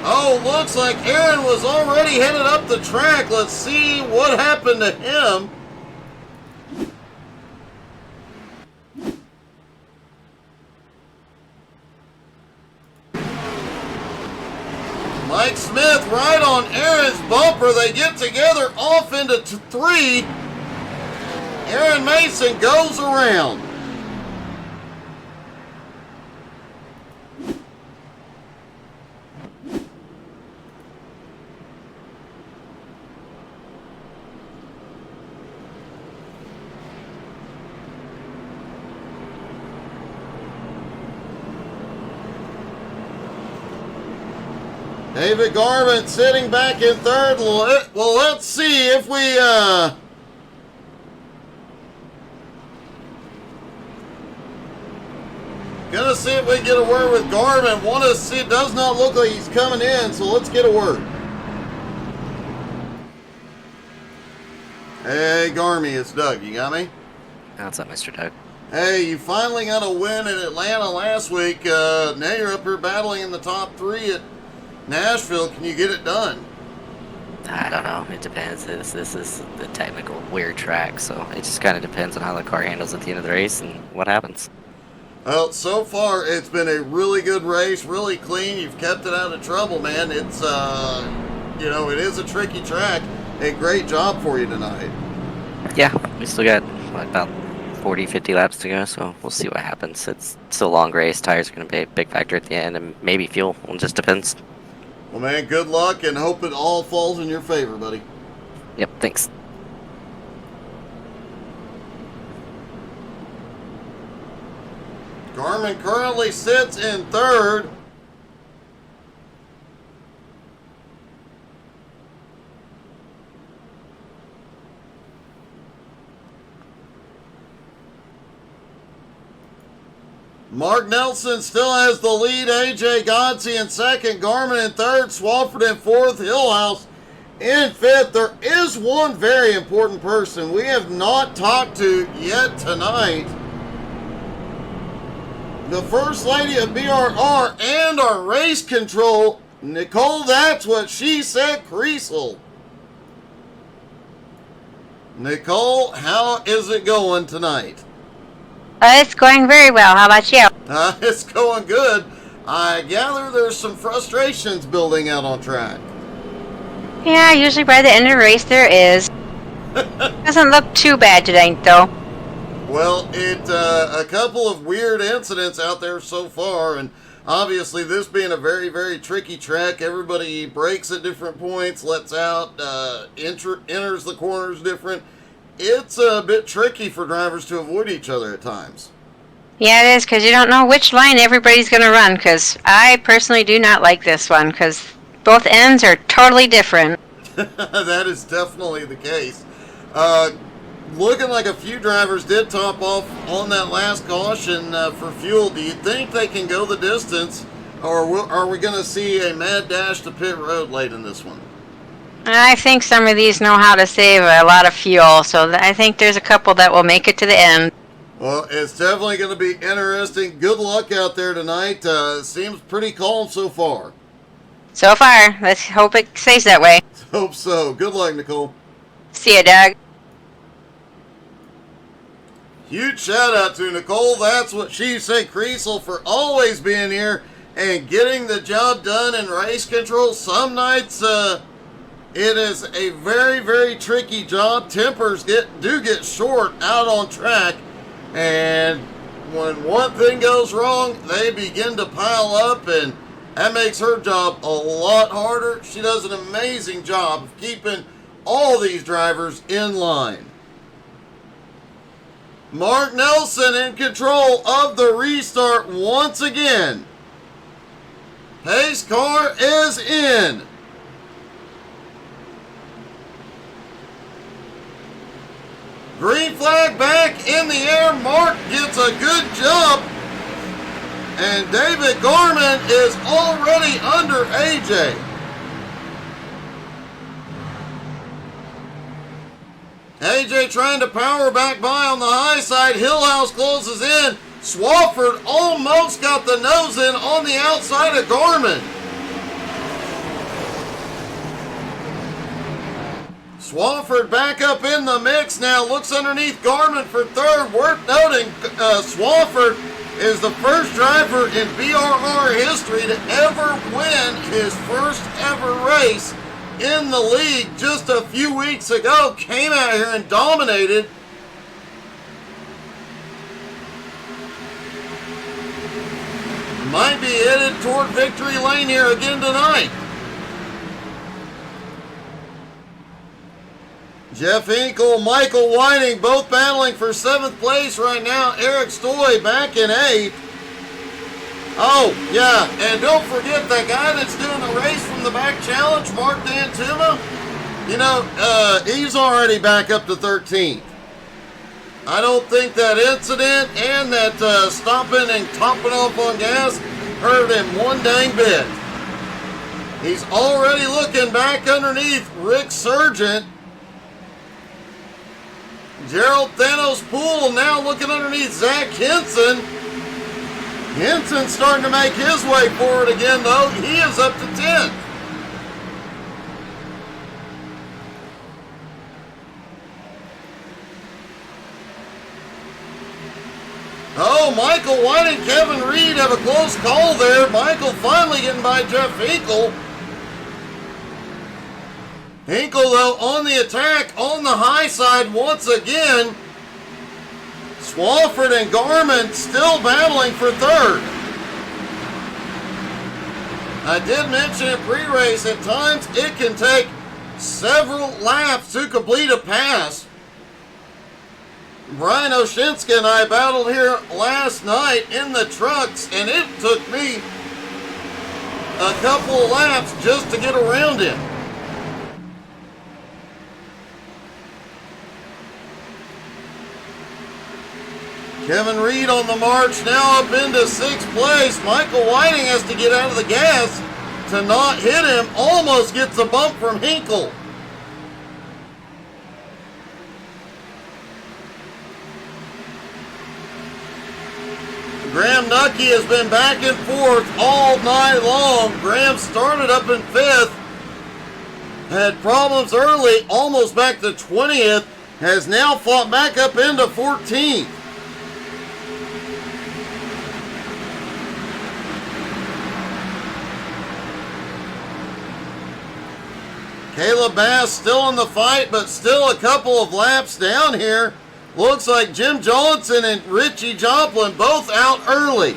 Oh, looks like Aaron was already headed up the track. Let's see what happened to him. Mike Smith right on Aaron's bumper. They get together off into 3. Aaron Mason goes around. David Garvin sitting back in third. Well, let's see if we gonna see if we can get a word with Garvin. Want to see, it does not look like he's coming in, so let's get a word. Hey, Garmy, it's Doug. You got me? What's up, Mr. Doug? Hey, you finally got a win in Atlanta last week. Now you're up here battling in the top 3 at Nashville. Can you get it done? I don't know. It depends. This is the technical weird track, so it just kind of depends on how the car handles at the end of the race and what happens. Well, so far it's been a really good race, really clean. You've kept it out of trouble, man. It's it is a tricky track. A great job for you tonight. Yeah, we still got about 40, 50 laps to go, so we'll see what happens. It's still a long race. Tires are going to be a big factor at the end, and maybe fuel. It just depends. Well, man, good luck, and hope it all falls in your favor, buddy. Yep, thanks. Garmin currently sits in third. Mark Nelson still has the lead. AJ Godsey in second. Garmin in third. Swafford in fourth. Hillhouse in fifth. There is one very important person we have not talked to yet tonight. The First Lady of BRR and our race control, Nicole, that's what she said, Creasel. Nicole, how is it going tonight? It's going very well. How about you? It's going good. I gather there's some frustrations building out on track. Yeah, usually by the end of the race there is. Doesn't look too bad today, though. Well, a couple of weird incidents out there so far, and obviously this being a very, very tricky track, everybody breaks at different points, lets out, enters the corners different. It's a bit tricky for drivers to avoid each other at times. Yeah, it is, because you don't know which line everybody's going to run, because I personally do not like this one, because both ends are totally different. That is definitely the case. Looking like a few drivers did top off on that last caution for fuel. Do you think they can go the distance, or are we going to see a mad dash to pit road late in this one? I think some of these know how to save a lot of fuel, so I think there's a couple that will make it to the end. Well, it's definitely going to be interesting. Good luck out there tonight. Seems pretty calm so far. So far, let's hope it stays that way. Hope so. Good luck, Nicole. See ya, Doug. Huge shout out to Nicole. That's what she said, Creasel, for always being here and getting the job done in race control. Some nights, it is a very, very tricky job. Tempers do get short out on track, and when one thing goes wrong, they begin to pile up, and that makes her job a lot harder. She does an amazing job of keeping all these drivers in line. Mark Nelson in control of the restart once again. Pace car is in. Green flag back in the air. Mark gets a good jump. And David Gorman is already under AJ. AJ trying to power back by on the high side. Hillhouse closes in. Swafford almost got the nose in on the outside of Gorman. Swafford back up in the mix now. Looks underneath Gorman for third. Worth noting, Swafford is the first driver in BRR history to ever win his first ever race in the league. Just a few weeks ago, came out here and dominated. Might be headed toward victory lane here again tonight. Jeff Hinkle, Michael Whiting, both battling for 7th place right now. Eric Stoy back in 8th. Oh, yeah, and don't forget that guy that's doing the race from the back challenge, Mark Dantuma. You know, he's already back up to 13th. I don't think that incident and that stopping and topping off on gas hurt him one dang bit. He's already looking back underneath Rick Sargent. Gerald Thanos Poole now looking underneath Zach Henson. Henson's starting to make his way forward again, though. He is up to 10th. Oh, Michael White and Kevin Reed have a close call there. Michael finally getting by Jeff Hinkle. Hinkle, though, on the attack on the high side once again. Swafford and Gorman still battling for third. I did mention in pre-race, at times it can take several laps to complete a pass. Brian Oshinska and I battled here last night in the trucks, and it took me a couple of laps just to get around him. Kevin Reed on the march now up into 6th place. Michael Whiting has to get out of the gas to not hit him. Almost gets a bump from Hinkle. Graham Nucky has been back and forth all night long. Graham started up in 5th. Had problems early, almost back to 20th. Has now fought back up into 14th. Caleb Bass still in the fight, but still a couple of laps down here. Looks like Jim Johnson and Richie Joplin both out early.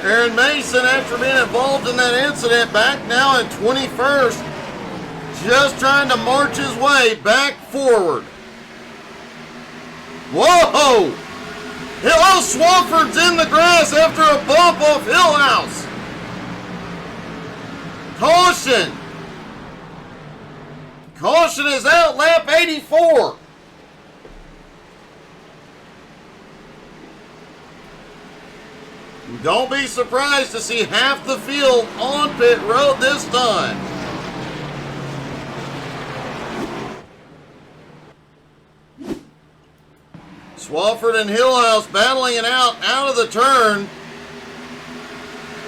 Aaron Mason, after being involved in that incident, back now in 21st. Just trying to march his way back forward. Whoa! Hello, Swafford's in the grass after a bump off Hillhouse. Caution! Caution is out, lap 84. Don't be surprised to see half the field on pit road this time. Swafford and Hillhouse battling it out of the turn.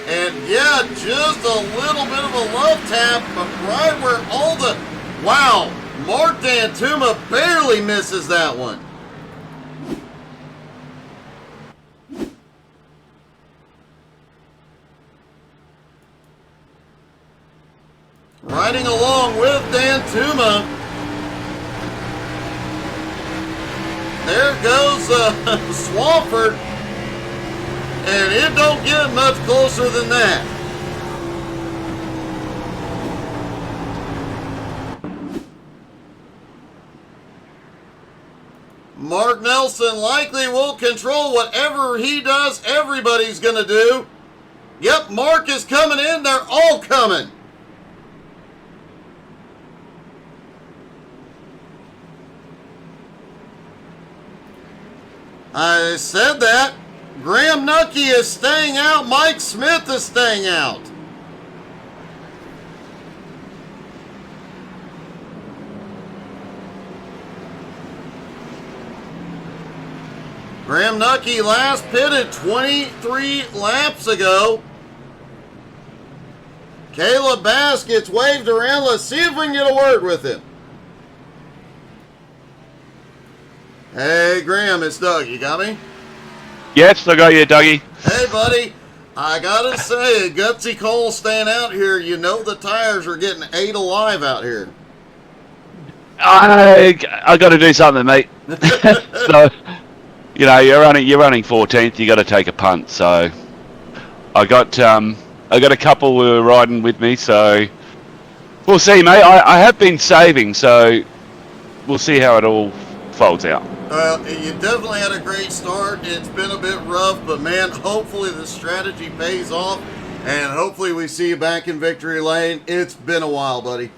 And yeah, just a little bit of a love tap, but right where all the... Wow, Mark Dantuma barely misses that one. Riding along with Dantuma. There goes Swafford. And it don't get much closer than that. Mark Nelson likely will control whatever he does, everybody's going to do. Yep, Mark is coming in. They're all coming. I said that. Graham Nucky is staying out. Mike Smith is staying out. Graham Nucky last pitted 23 laps ago. Caleb Bass gets waved around. Let's see if we can get a word with him. Hey, Graham, it's Doug. You got me? Yes, I got you, Dougie. Hey, buddy. I gotta say, Gutsy Cole staying out here. You know the tires are getting ate alive out here. I got to do something, mate. So, you know, you're running 14th. You got to take a punt. So, I got a couple who are riding with me. So, we'll see, mate. I have been saving, so we'll see how it all folds out. Well, you definitely had a great start. It's been a bit rough, but man, hopefully the strategy pays off, and hopefully we see you back in victory lane. It's been a while, buddy.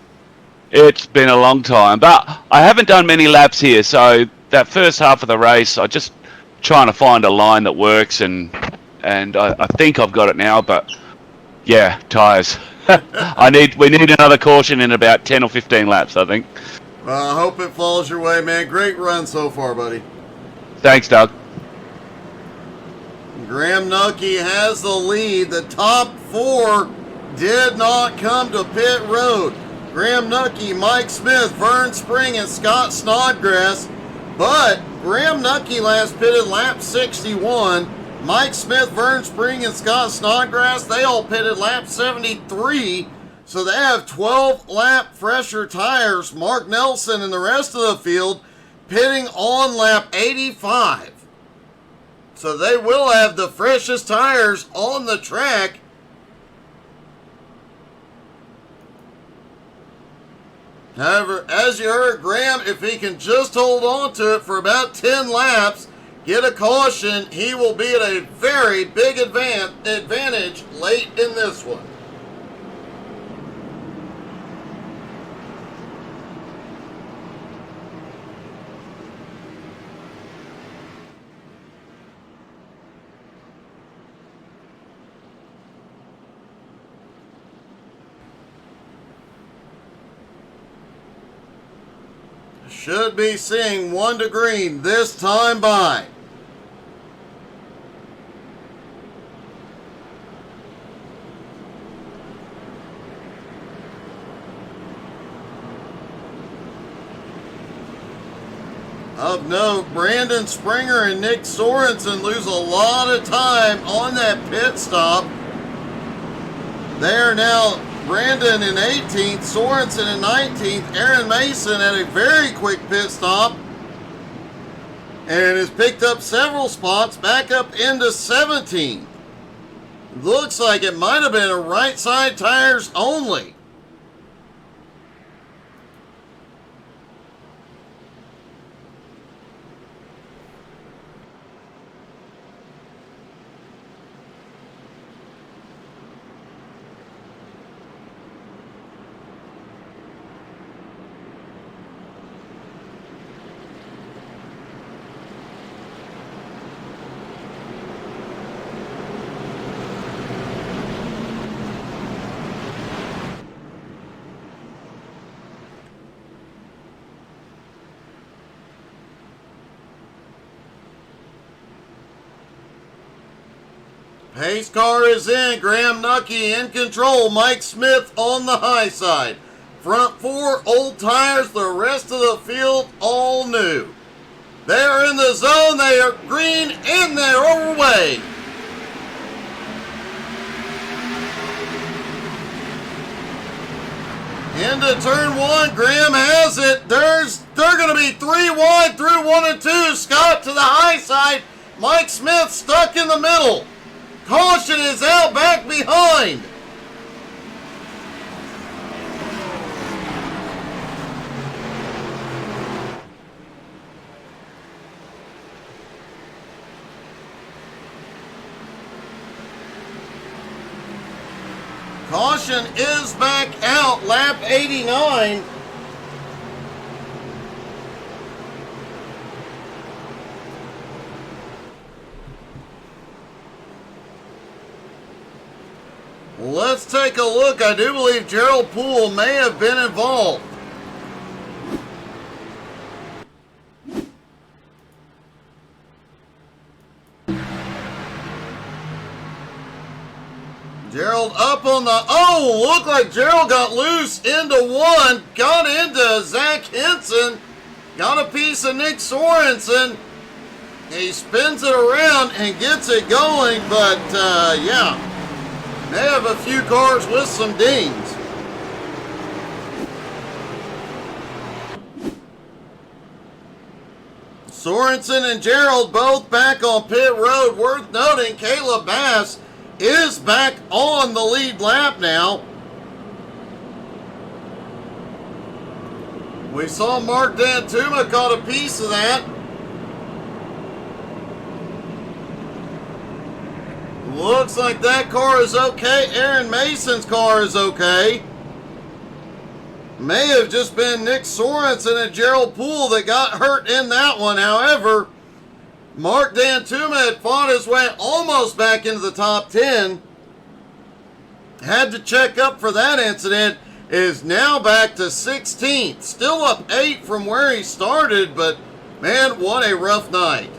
It's been a long time, but I haven't done many laps here, so that first half of the race, I just trying to find a line that works, and I think I've got it now, but yeah, tyres. We need another caution in about 10 or 15 laps, I think. Well, I hope it falls your way, man. Great run so far, buddy. Thanks, Doug. Graham Nucky has the lead. The top four did not come to pit road. Graham Nucky, Mike Smith, Vern Spring, and Scott Snodgrass. But Graham Nucky last pitted lap 61. Mike Smith, Vern Spring, and Scott Snodgrass, they all pitted lap 73. So they have 12 lap fresher tires. Mark Nelson and the rest of the field pitting on lap 85. So they will have the freshest tires on the track. However, as you heard, Graham, if he can just hold on to it for about 10 laps, get a caution, he will be at a very big advantage late in this one. Should be seeing 1 to green this time by. Of note, Brandon Springer and Nick Sorensen lose a lot of time on that pit stop. They are now Brandon in 18th, Sorensen in 19th, Aaron Mason at a very quick pit stop and has picked up several spots back up into 17th. Looks like it might have been a right side tires only. Pace car is in. Graham Nucky in control. Mike Smith on the high side. Front four old tires. The rest of the field all new. They are in the zone. They are green and they're away. Into turn one. Graham has it. They're going to be 3 wide through 1 and 2. Scott to the high side. Mike Smith stuck in the middle. Caution is out back behind. Caution is back out, lap 89. Let's take a look. I do believe Gerald Poole may have been involved. Gerald up on the, oh, looked like Gerald got loose into one, got into Zach Henson, got a piece of Nick Sorensen. He spins it around and gets it going, but yeah, they have a few cars with some dings. Sorensen and Gerald both back on pit road. Worth noting, Caleb Bass is back on the lead lap now. We saw Mark Dantuma caught a piece of that. Looks like that car is okay. Aaron Mason's car is okay. May have just been Nick Sorensen and Gerald Poole that got hurt in that one. However, Mark Dantuma had fought his way almost back into the top 10. Had to check up for that incident. Is now back to 16th. Still up 8 from where he started, but man, what a rough night.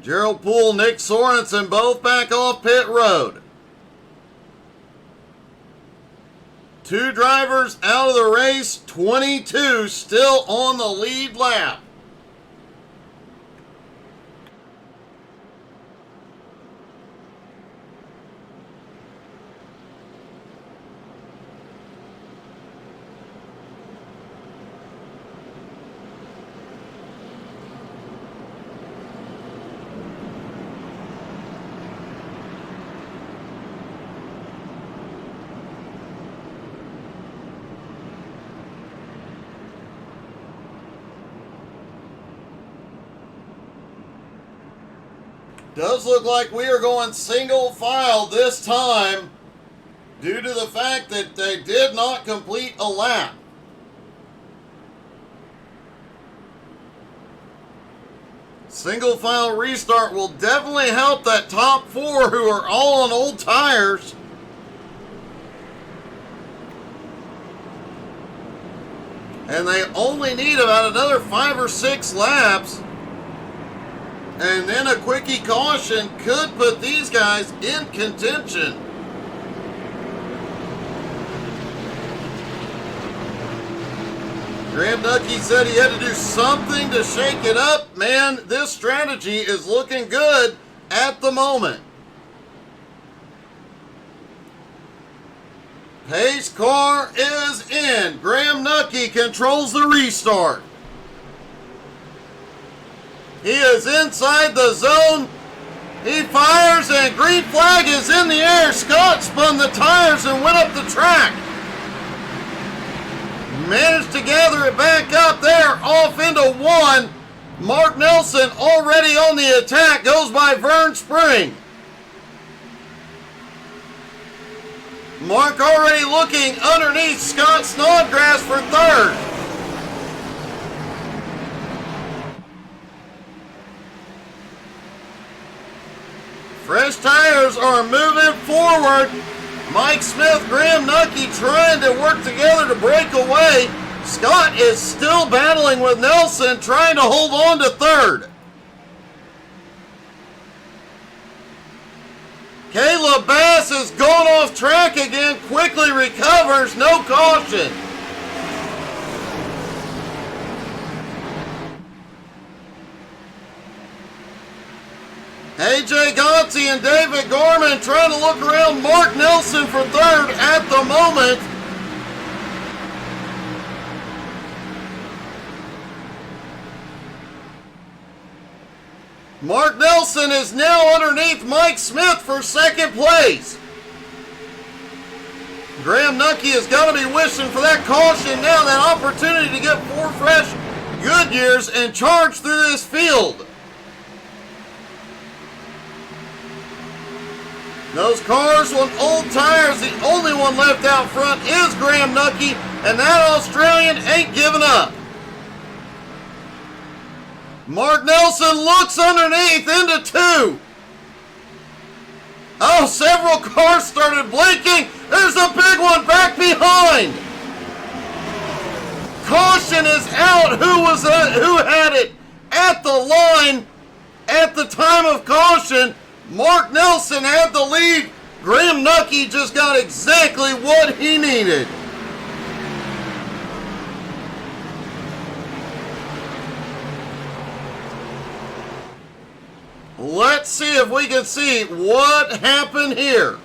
Gerald Poole, Nick Sorensen, both back off pit road. 2 drivers out of the race, 22 still on the lead lap. Does look like we are going single file this time due to the fact that they did not complete a lap. Single file restart will definitely help that top 4 who are all on old tires. And they only need about another 5 or 6 laps. And then a quickie caution could put these guys in contention. Graham Nucky said he had to do something to shake it up. Man, this strategy is looking good at the moment. Pace car is in. Graham Nucky controls the restart. He is inside the zone. He fires and green flag is in the air. Scott spun the tires and went up the track. Managed to gather it back up there, off into 1. Mark Nelson already on the attack, goes by Vern Spring. Mark already looking underneath Scott Snodgrass for 3rd. Fresh tires are moving forward. Mike Smith, Graham Nucky trying to work together to break away. Scott is still battling with Nelson, trying to hold on to 3rd. Caleb Bass has gone off track again, quickly recovers, no caution. AJ Gotzi and David Gorman trying to look around Mark Nelson for 3rd at the moment. Mark Nelson is now underneath Mike Smith for 2nd place. Graham Nucky has got to be wishing for that caution now, that opportunity to get 4 fresh Goodyears and charge through this field. Those cars with old tires, the only one left out front is Graham Nucky, and that Australian ain't giving up. Mark Nelson looks underneath into 2. Oh, several cars started blinking. There's a big one back behind. Caution is out. Who had it at the line at the time of caution? Mark Nelson had the lead. Graham Nucky just got exactly what he needed. Let's see if we can see what happened here.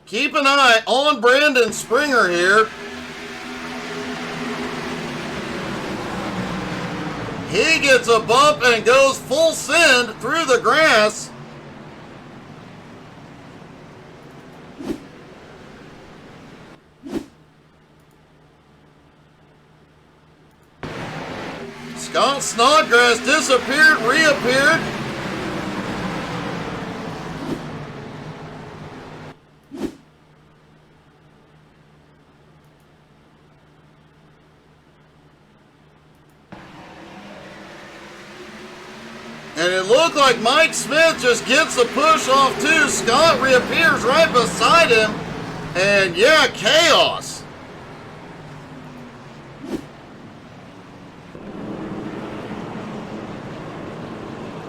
Keep an eye on Brandon Springer here. He gets a bump and goes full send through the grass. Scott Snodgrass disappeared, reappeared. And it looked like Mike Smith just gets the push off too. Scott reappears right beside him. And yeah, chaos.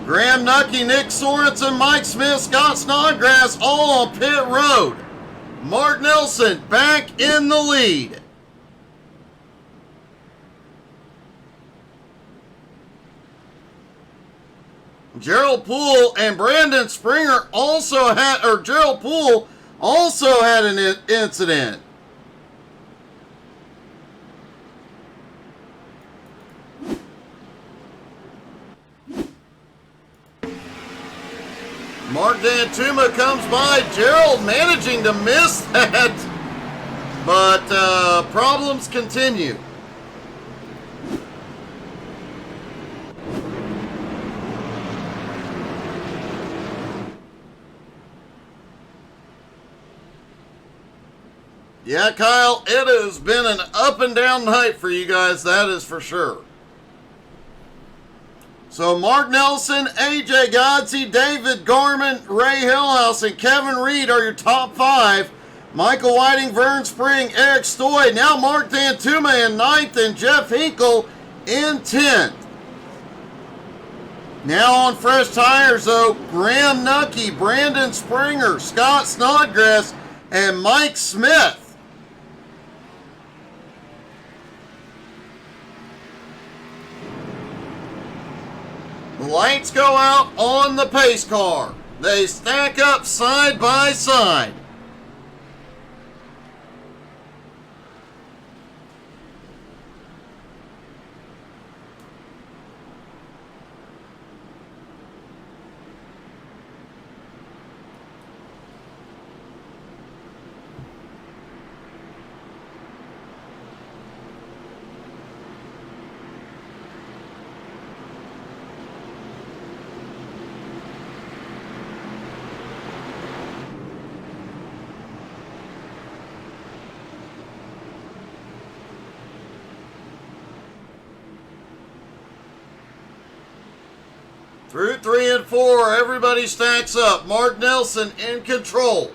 Graham Nucky, Nick Sorensen, Mike Smith, Scott Snodgrass all on pit road. Mark Nelson back in the lead. Gerald Poole and Brandon Springer also had, or Gerald Poole also had an incident. Mark Dantuma comes by. Gerald managing to miss that, but problems continue. Yeah, Kyle, it has been an up and down night for you guys, that is for sure. So Mark Nelson, AJ Godsey, David Gorman, Ray Hillhouse, and Kevin Reed are your top 5. Michael Whiting, Vern Spring, Eric Stoy. Now Mark Dantuma in 9th and Jeff Hinkle in 10th. Now on fresh tires, though, Graham Nucky, Brandon Springer, Scott Snodgrass, and Mike Smith. The lights go out on the pace car. They stack up side by side. Through 3 and 4, everybody stacks up. Mark Nelson in control.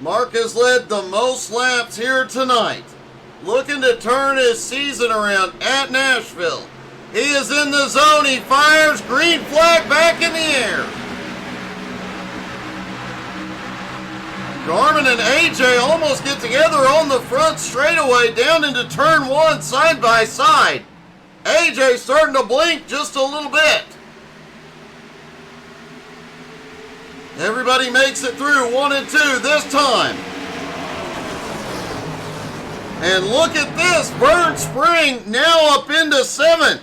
Mark has led the most laps here tonight. Looking to turn his season around at Nashville. He is in the zone. He fires. Green flag back in the air. Garmin and AJ almost get together on the front straightaway down into turn 1 side by side. AJ starting to blink just a little bit. Everybody makes it through 1 and 2 this time. And look at this, Vern Spring now up into 7th.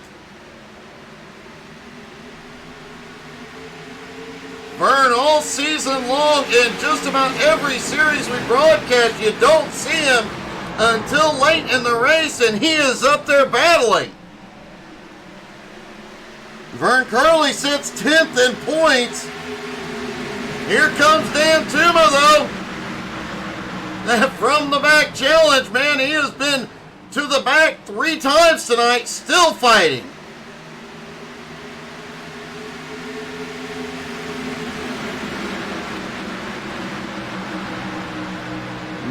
Vern, all season long in just about every series we broadcast, you don't see him until late in the race, and he is up there battling. Vern Curley sits 10th in points. Here comes Dan Tuma, though. That from the back challenge, man, he has been to the back 3 times tonight, still fighting.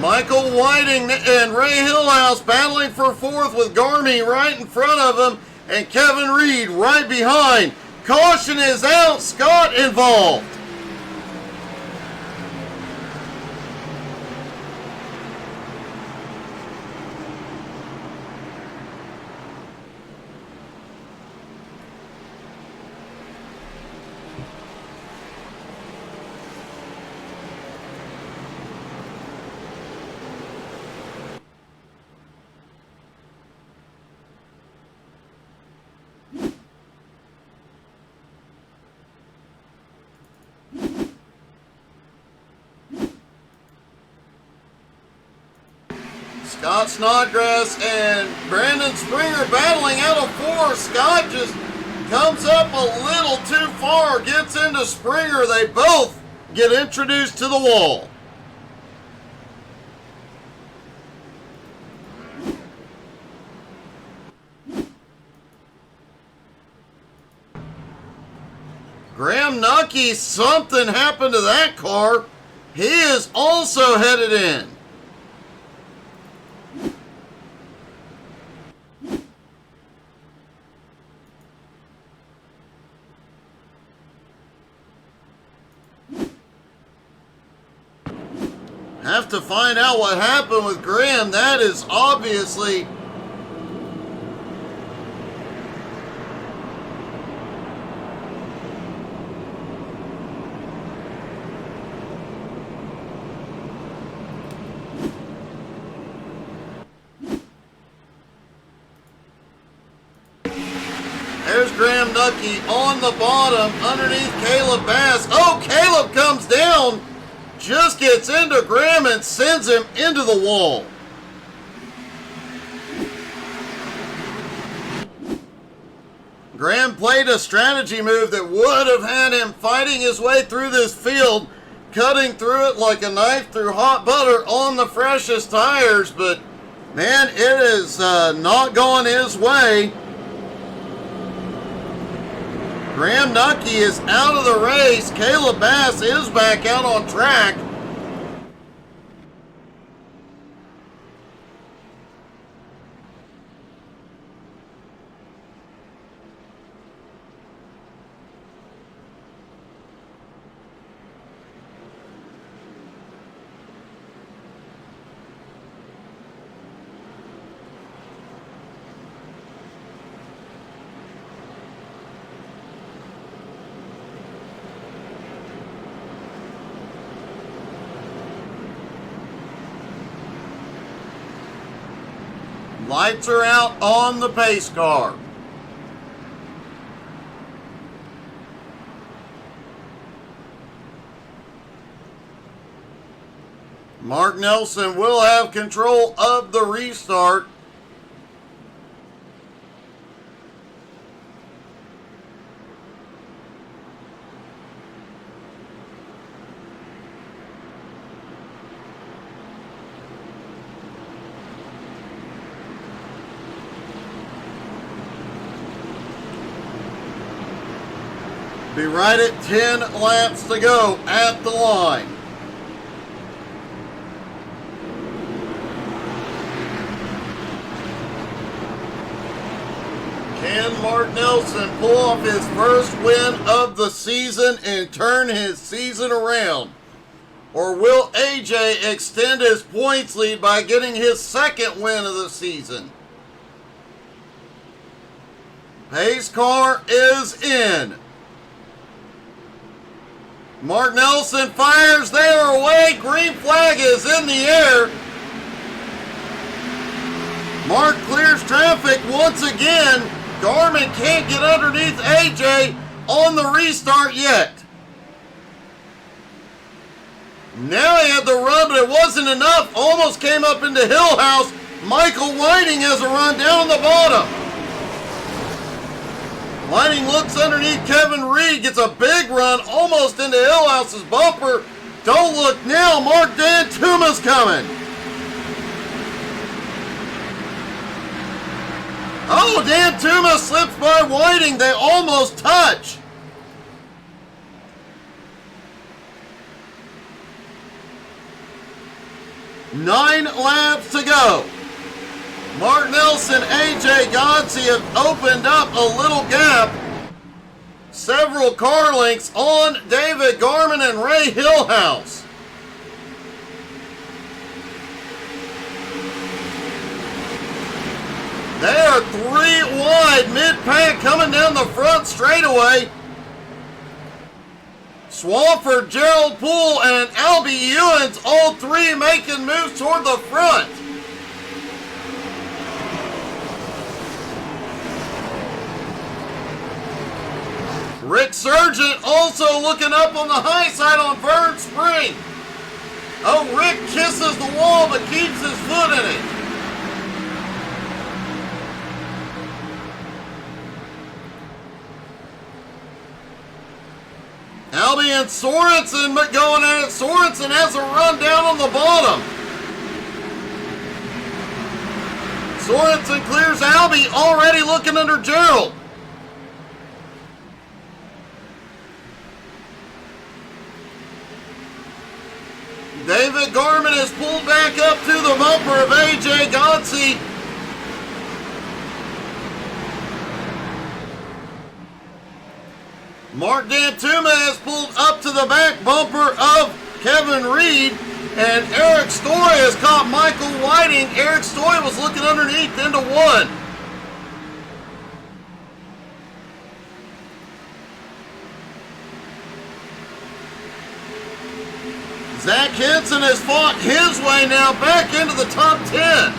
Michael Whiting and Ray Hillhouse battling for 4th with Gourmets right in front of him and Kevin Reed right behind. Caution is out, Scott involved. Scott Snodgrass and Brandon Springer battling out of 4. Scott just comes up a little too far, gets into Springer. They both get introduced to the wall. Graham Nucky, something happened to that car. He is also headed in. Have to find out what happened with Graham. That is obviously there's Graham Nucky on the bottom underneath Caleb Bass. Oh, Caleb comes down. Just gets into Graham and sends him into the wall. Graham played a strategy move that would have had him fighting his way through this field, cutting through it like a knife through hot butter on the freshest tires, but man, it is not going his way. Graham Nucky is out of the race. Caleb Bass is back out on track. Lights are out on the pace car. Mark Nelson will have control of the restart. Be right at 10 laps to go at the line. Can Mark Nelson pull off his first win of the season and turn his season around? Or will AJ extend his points lead by getting his second win of the season? Pace car is in. Mark Nelson fires, they are away, green flag is in the air. Mark clears traffic once again. Garmin can't get underneath AJ on the restart yet. Now he had the run, but it wasn't enough. Almost came up into Hillhouse. Michael Whiting has a run down on the bottom. Whiting looks underneath Kevin Reed, gets a big run almost into Hillhouse's bumper. Don't look now, Mark Dantuma's coming. Oh, Dantuma slips by Whiting. They almost touch. Nine laps to go. Mark Nelson, AJ Godsey have opened up a little gap. Several car links on David Garman and Ray Hillhouse. They are 3 wide, mid-pack coming down the front straightaway. Swafford, Gerald Poole, and Albie Ewens, all three making moves toward the front. Rick Sargent also looking up on the high side on Vern Spring. Oh, Rick kisses the wall but keeps his foot in it. Albie and Sorensen going at it. Sorensen has a run down on the bottom. Sorensen clears Albie, already looking under Gerald. David Garman is pulled back up to the bumper of AJ Godsey. Mark Dantuma has pulled up to the back bumper of Kevin Reed, and Eric Story has caught Michael Whiting. Eric Story was looking underneath into one. Zach Henson has fought his way now back into the top 10.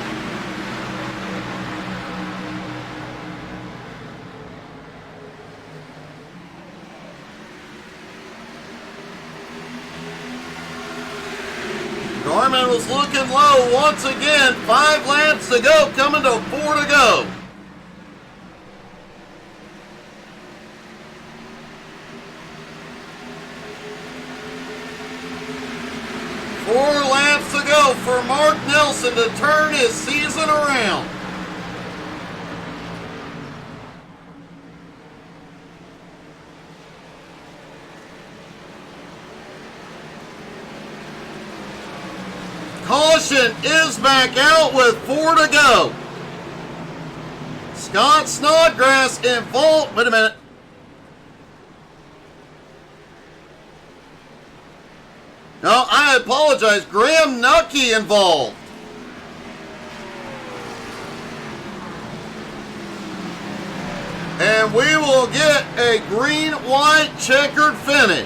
Garman was looking low once again. 5 laps to go, coming to 4 to go. Four laps to go for Mark Nelson to turn his season around. Caution is back out with 4 to go. Scott Snodgrass in fault. Wait a minute. No, I apologize. Graham Nucky involved. And we will get a green-white checkered finish.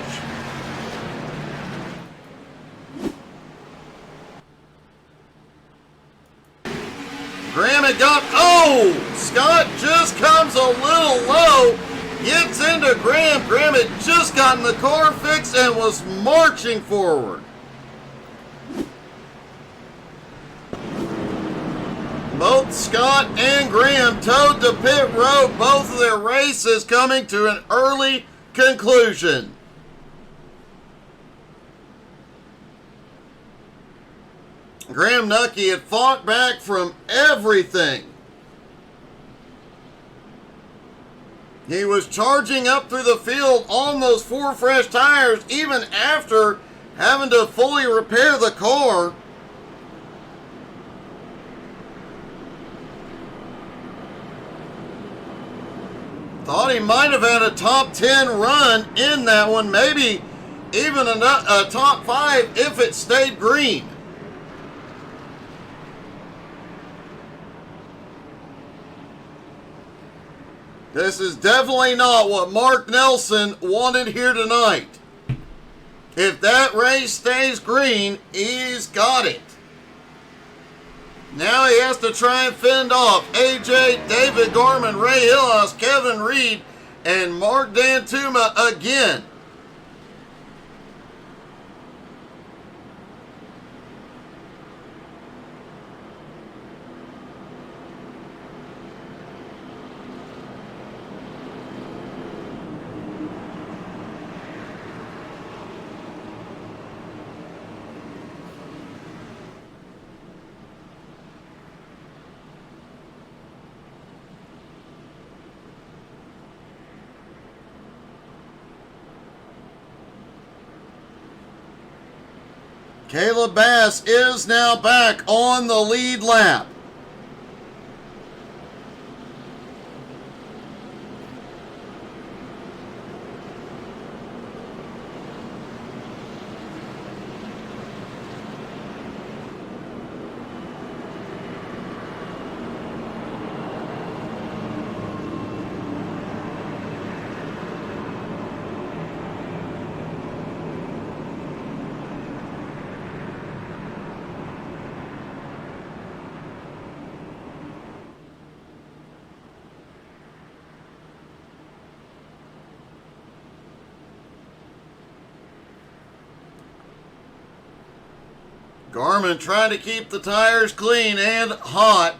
Graham had got, oh! Scott just comes a little low. Gets into Graham. Graham had just gotten the car fixed and was marching forward. Both Scott and Graham towed the pit road. Both of their races coming to an early conclusion. Graham Nucky had fought back from everything. He was charging up through the field on those 4 fresh tires, even after having to fully repair the car. Thought he might have had a top 10 run in that one, maybe even a top 5 if it stayed green. This is definitely not what Mark Nelson wanted here tonight. If that race stays green, he's got it. Now he has to try and fend off AJ, David Garman, Ray Hillhouse, Kevin Reed, and Mark Dantuma again. Caleb Bass is now back on the lead lap. Garmin trying to keep the tires clean and hot.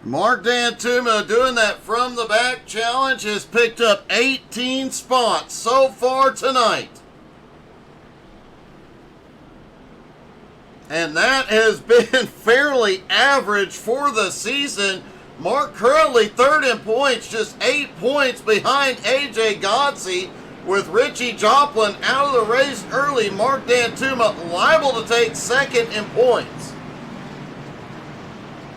Mark D'Antuma doing that from the back challenge has picked up 18 spots so far tonight. And that has been fairly average for the season. Mark currently third in points, just 8 points behind AJ Godsey. With Richie Joplin out of the race early, Mark D'Antuma liable to take second in points.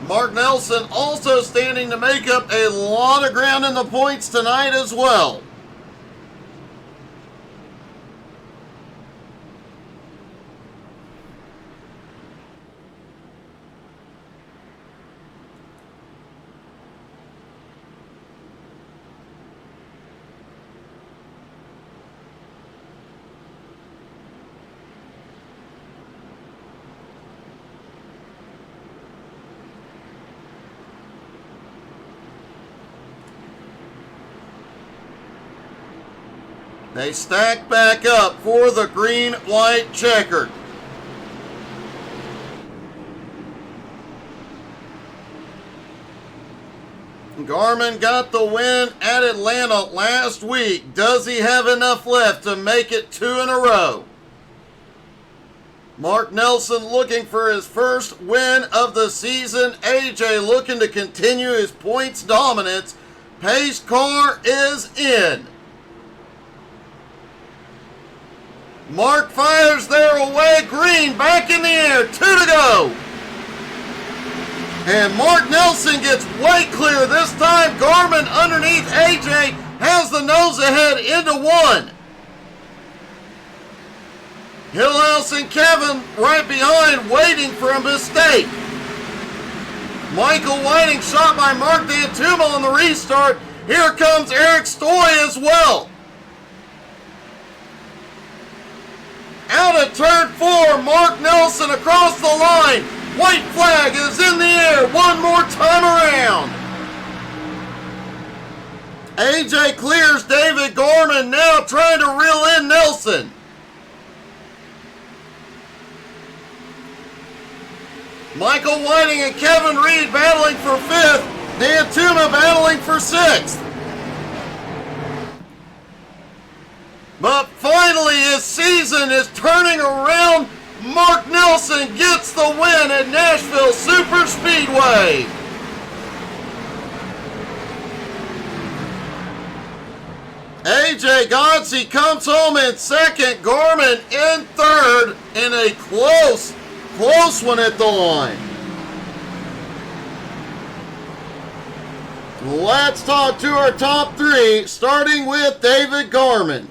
Mark Nelson also standing to make up a lot of ground in the points tonight as well. They stack back up for the green-white checkered. Garmin got the win at Atlanta last week. Does he have enough left to make it 2 in a row? Mark Nelson looking for his first win of the season. AJ looking to continue his points dominance. Pace car is in. Mark fires there away. Green back in the air. 2 to go. And Mark Nelson gets way clear this time. Garmin underneath AJ has the nose ahead into 1. Hillhouse and Kevin right behind waiting for a mistake. Michael Whiting shot by Mark D'Antuma on the restart. Here comes Eric Stoy as well. Out of turn 4, Mark Nelson across the line. White flag is in the air one more time around. AJ clears David Gorman, now trying to reel in Nelson. Michael Whiting and Kevin Reed battling for 5th. D'Antuma battling for 6th. But finally, his season is turning around. Mark Nelson gets the win at Nashville Superspeedway. AJ Godsey comes home in 2nd. Garmin in 3rd in a close one at the line. Let's talk to our top 3, starting with David Garmin.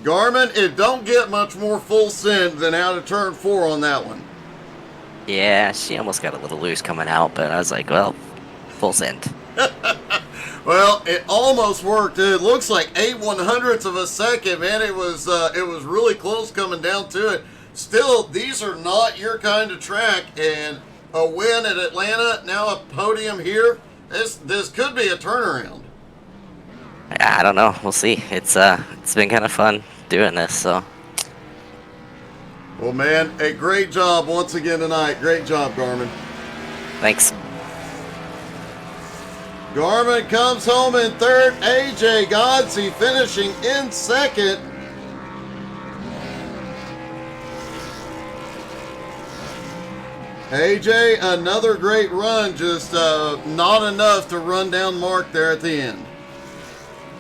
Garmin, it don't get much more full send than out of turn 4 on that one. Yeah, she almost got a little loose coming out, but I was like, well, full send. Well, it almost worked. It looks like 8/100ths of a second, man. It was really close coming down to it. Still, these are not your kind of track, and a win at Atlanta, now a podium here. This could be a turnaround. I don't know. We'll see. It's been kind of fun doing this, so Well, man, a great job once again tonight. Great job, Garmin. Thanks. Garmin comes home in third. AJ Godsey finishing in second. AJ, another great run, just not enough to run down Mark there at the end.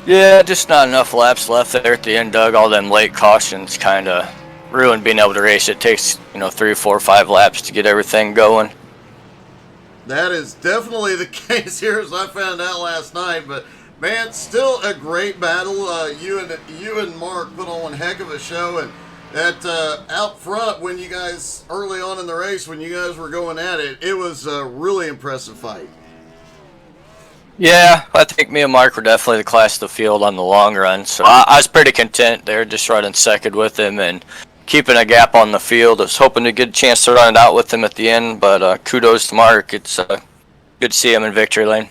Yeah, just not enough laps left there at the end, Doug. All them late cautions kind of ruined being able to race. It takes, 3, 4, 5 laps to get everything going. That is definitely the case here, as I found out last night. But man, still a great battle. You and Mark put on one heck of a show, and that out front when you guys early on in the race when you guys were going at it, it was a really impressive fight. Yeah, I think me and Mark were definitely the class of the field on the long run. So I was pretty content there, just running second with him and keeping a gap on the field. I was hoping to get a chance to run it out with him at the end, but kudos to Mark. It's good to see him in victory lane.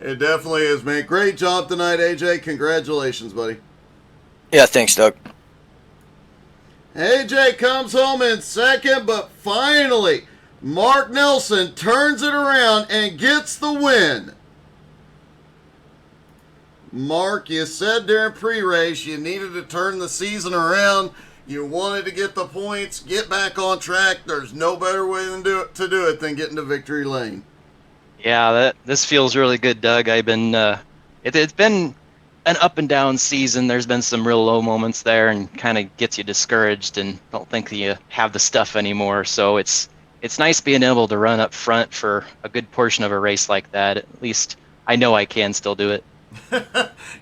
It definitely is, man. Great job tonight, AJ. Congratulations, buddy. Yeah, thanks, Doug. AJ comes home in second, but finally, Mark Nelson turns it around and gets the win. Mark, you said during pre-race you needed to turn the season around. You wanted to get the points, get back on track. There's no better way to do it than getting to victory lane. Yeah, this feels really good, Doug. I've been it's been an up and down season. There's been some real low moments there, and kind of gets you discouraged and don't think that you have the stuff anymore. So it's nice being able to run up front for a good portion of a race like that. At least I know I can still do it.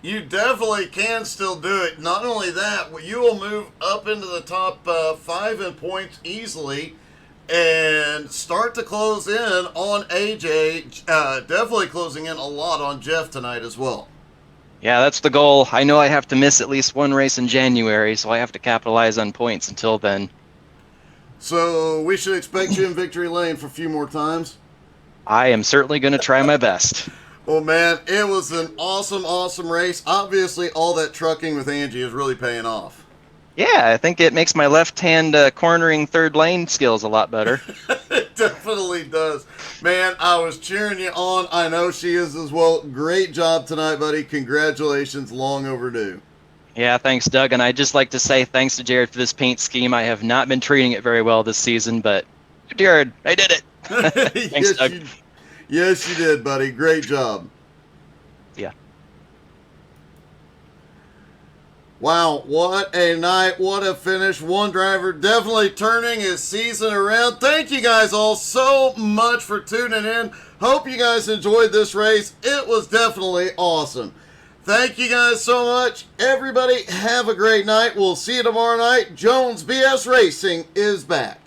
You definitely can still do it. Not only that, you will move up into the top 5 in points easily and start to close in on AJ. Definitely closing in a lot on Jeff tonight as well. Yeah, that's the goal. I know I have to miss at least one race in January, so I have to capitalize on points until then. So we should expect you in victory lane for a few more times? I am certainly going to try my best. Well, man, it was an awesome, awesome race. Obviously, all that trucking with Angie is really paying off. Yeah, I think it makes my left-hand cornering third lane skills a lot better. It definitely does. Man, I was cheering you on. I know she is as well. Great job tonight, buddy. Congratulations. Long overdue. Yeah, thanks, Doug. And I'd just like to say thanks to Jared for this paint scheme. I have not been treating it very well this season, but Jared, I did it. Thanks, Yes, Doug. Yes, you did, buddy. Great job. Yeah. Wow, what a night. What a finish. One driver definitely turning his season around. Thank you guys all so much for tuning in. Hope you guys enjoyed this race. It was definitely awesome. Thank you guys so much. Everybody, have a great night. We'll see you tomorrow night. Jones BS Racing is back.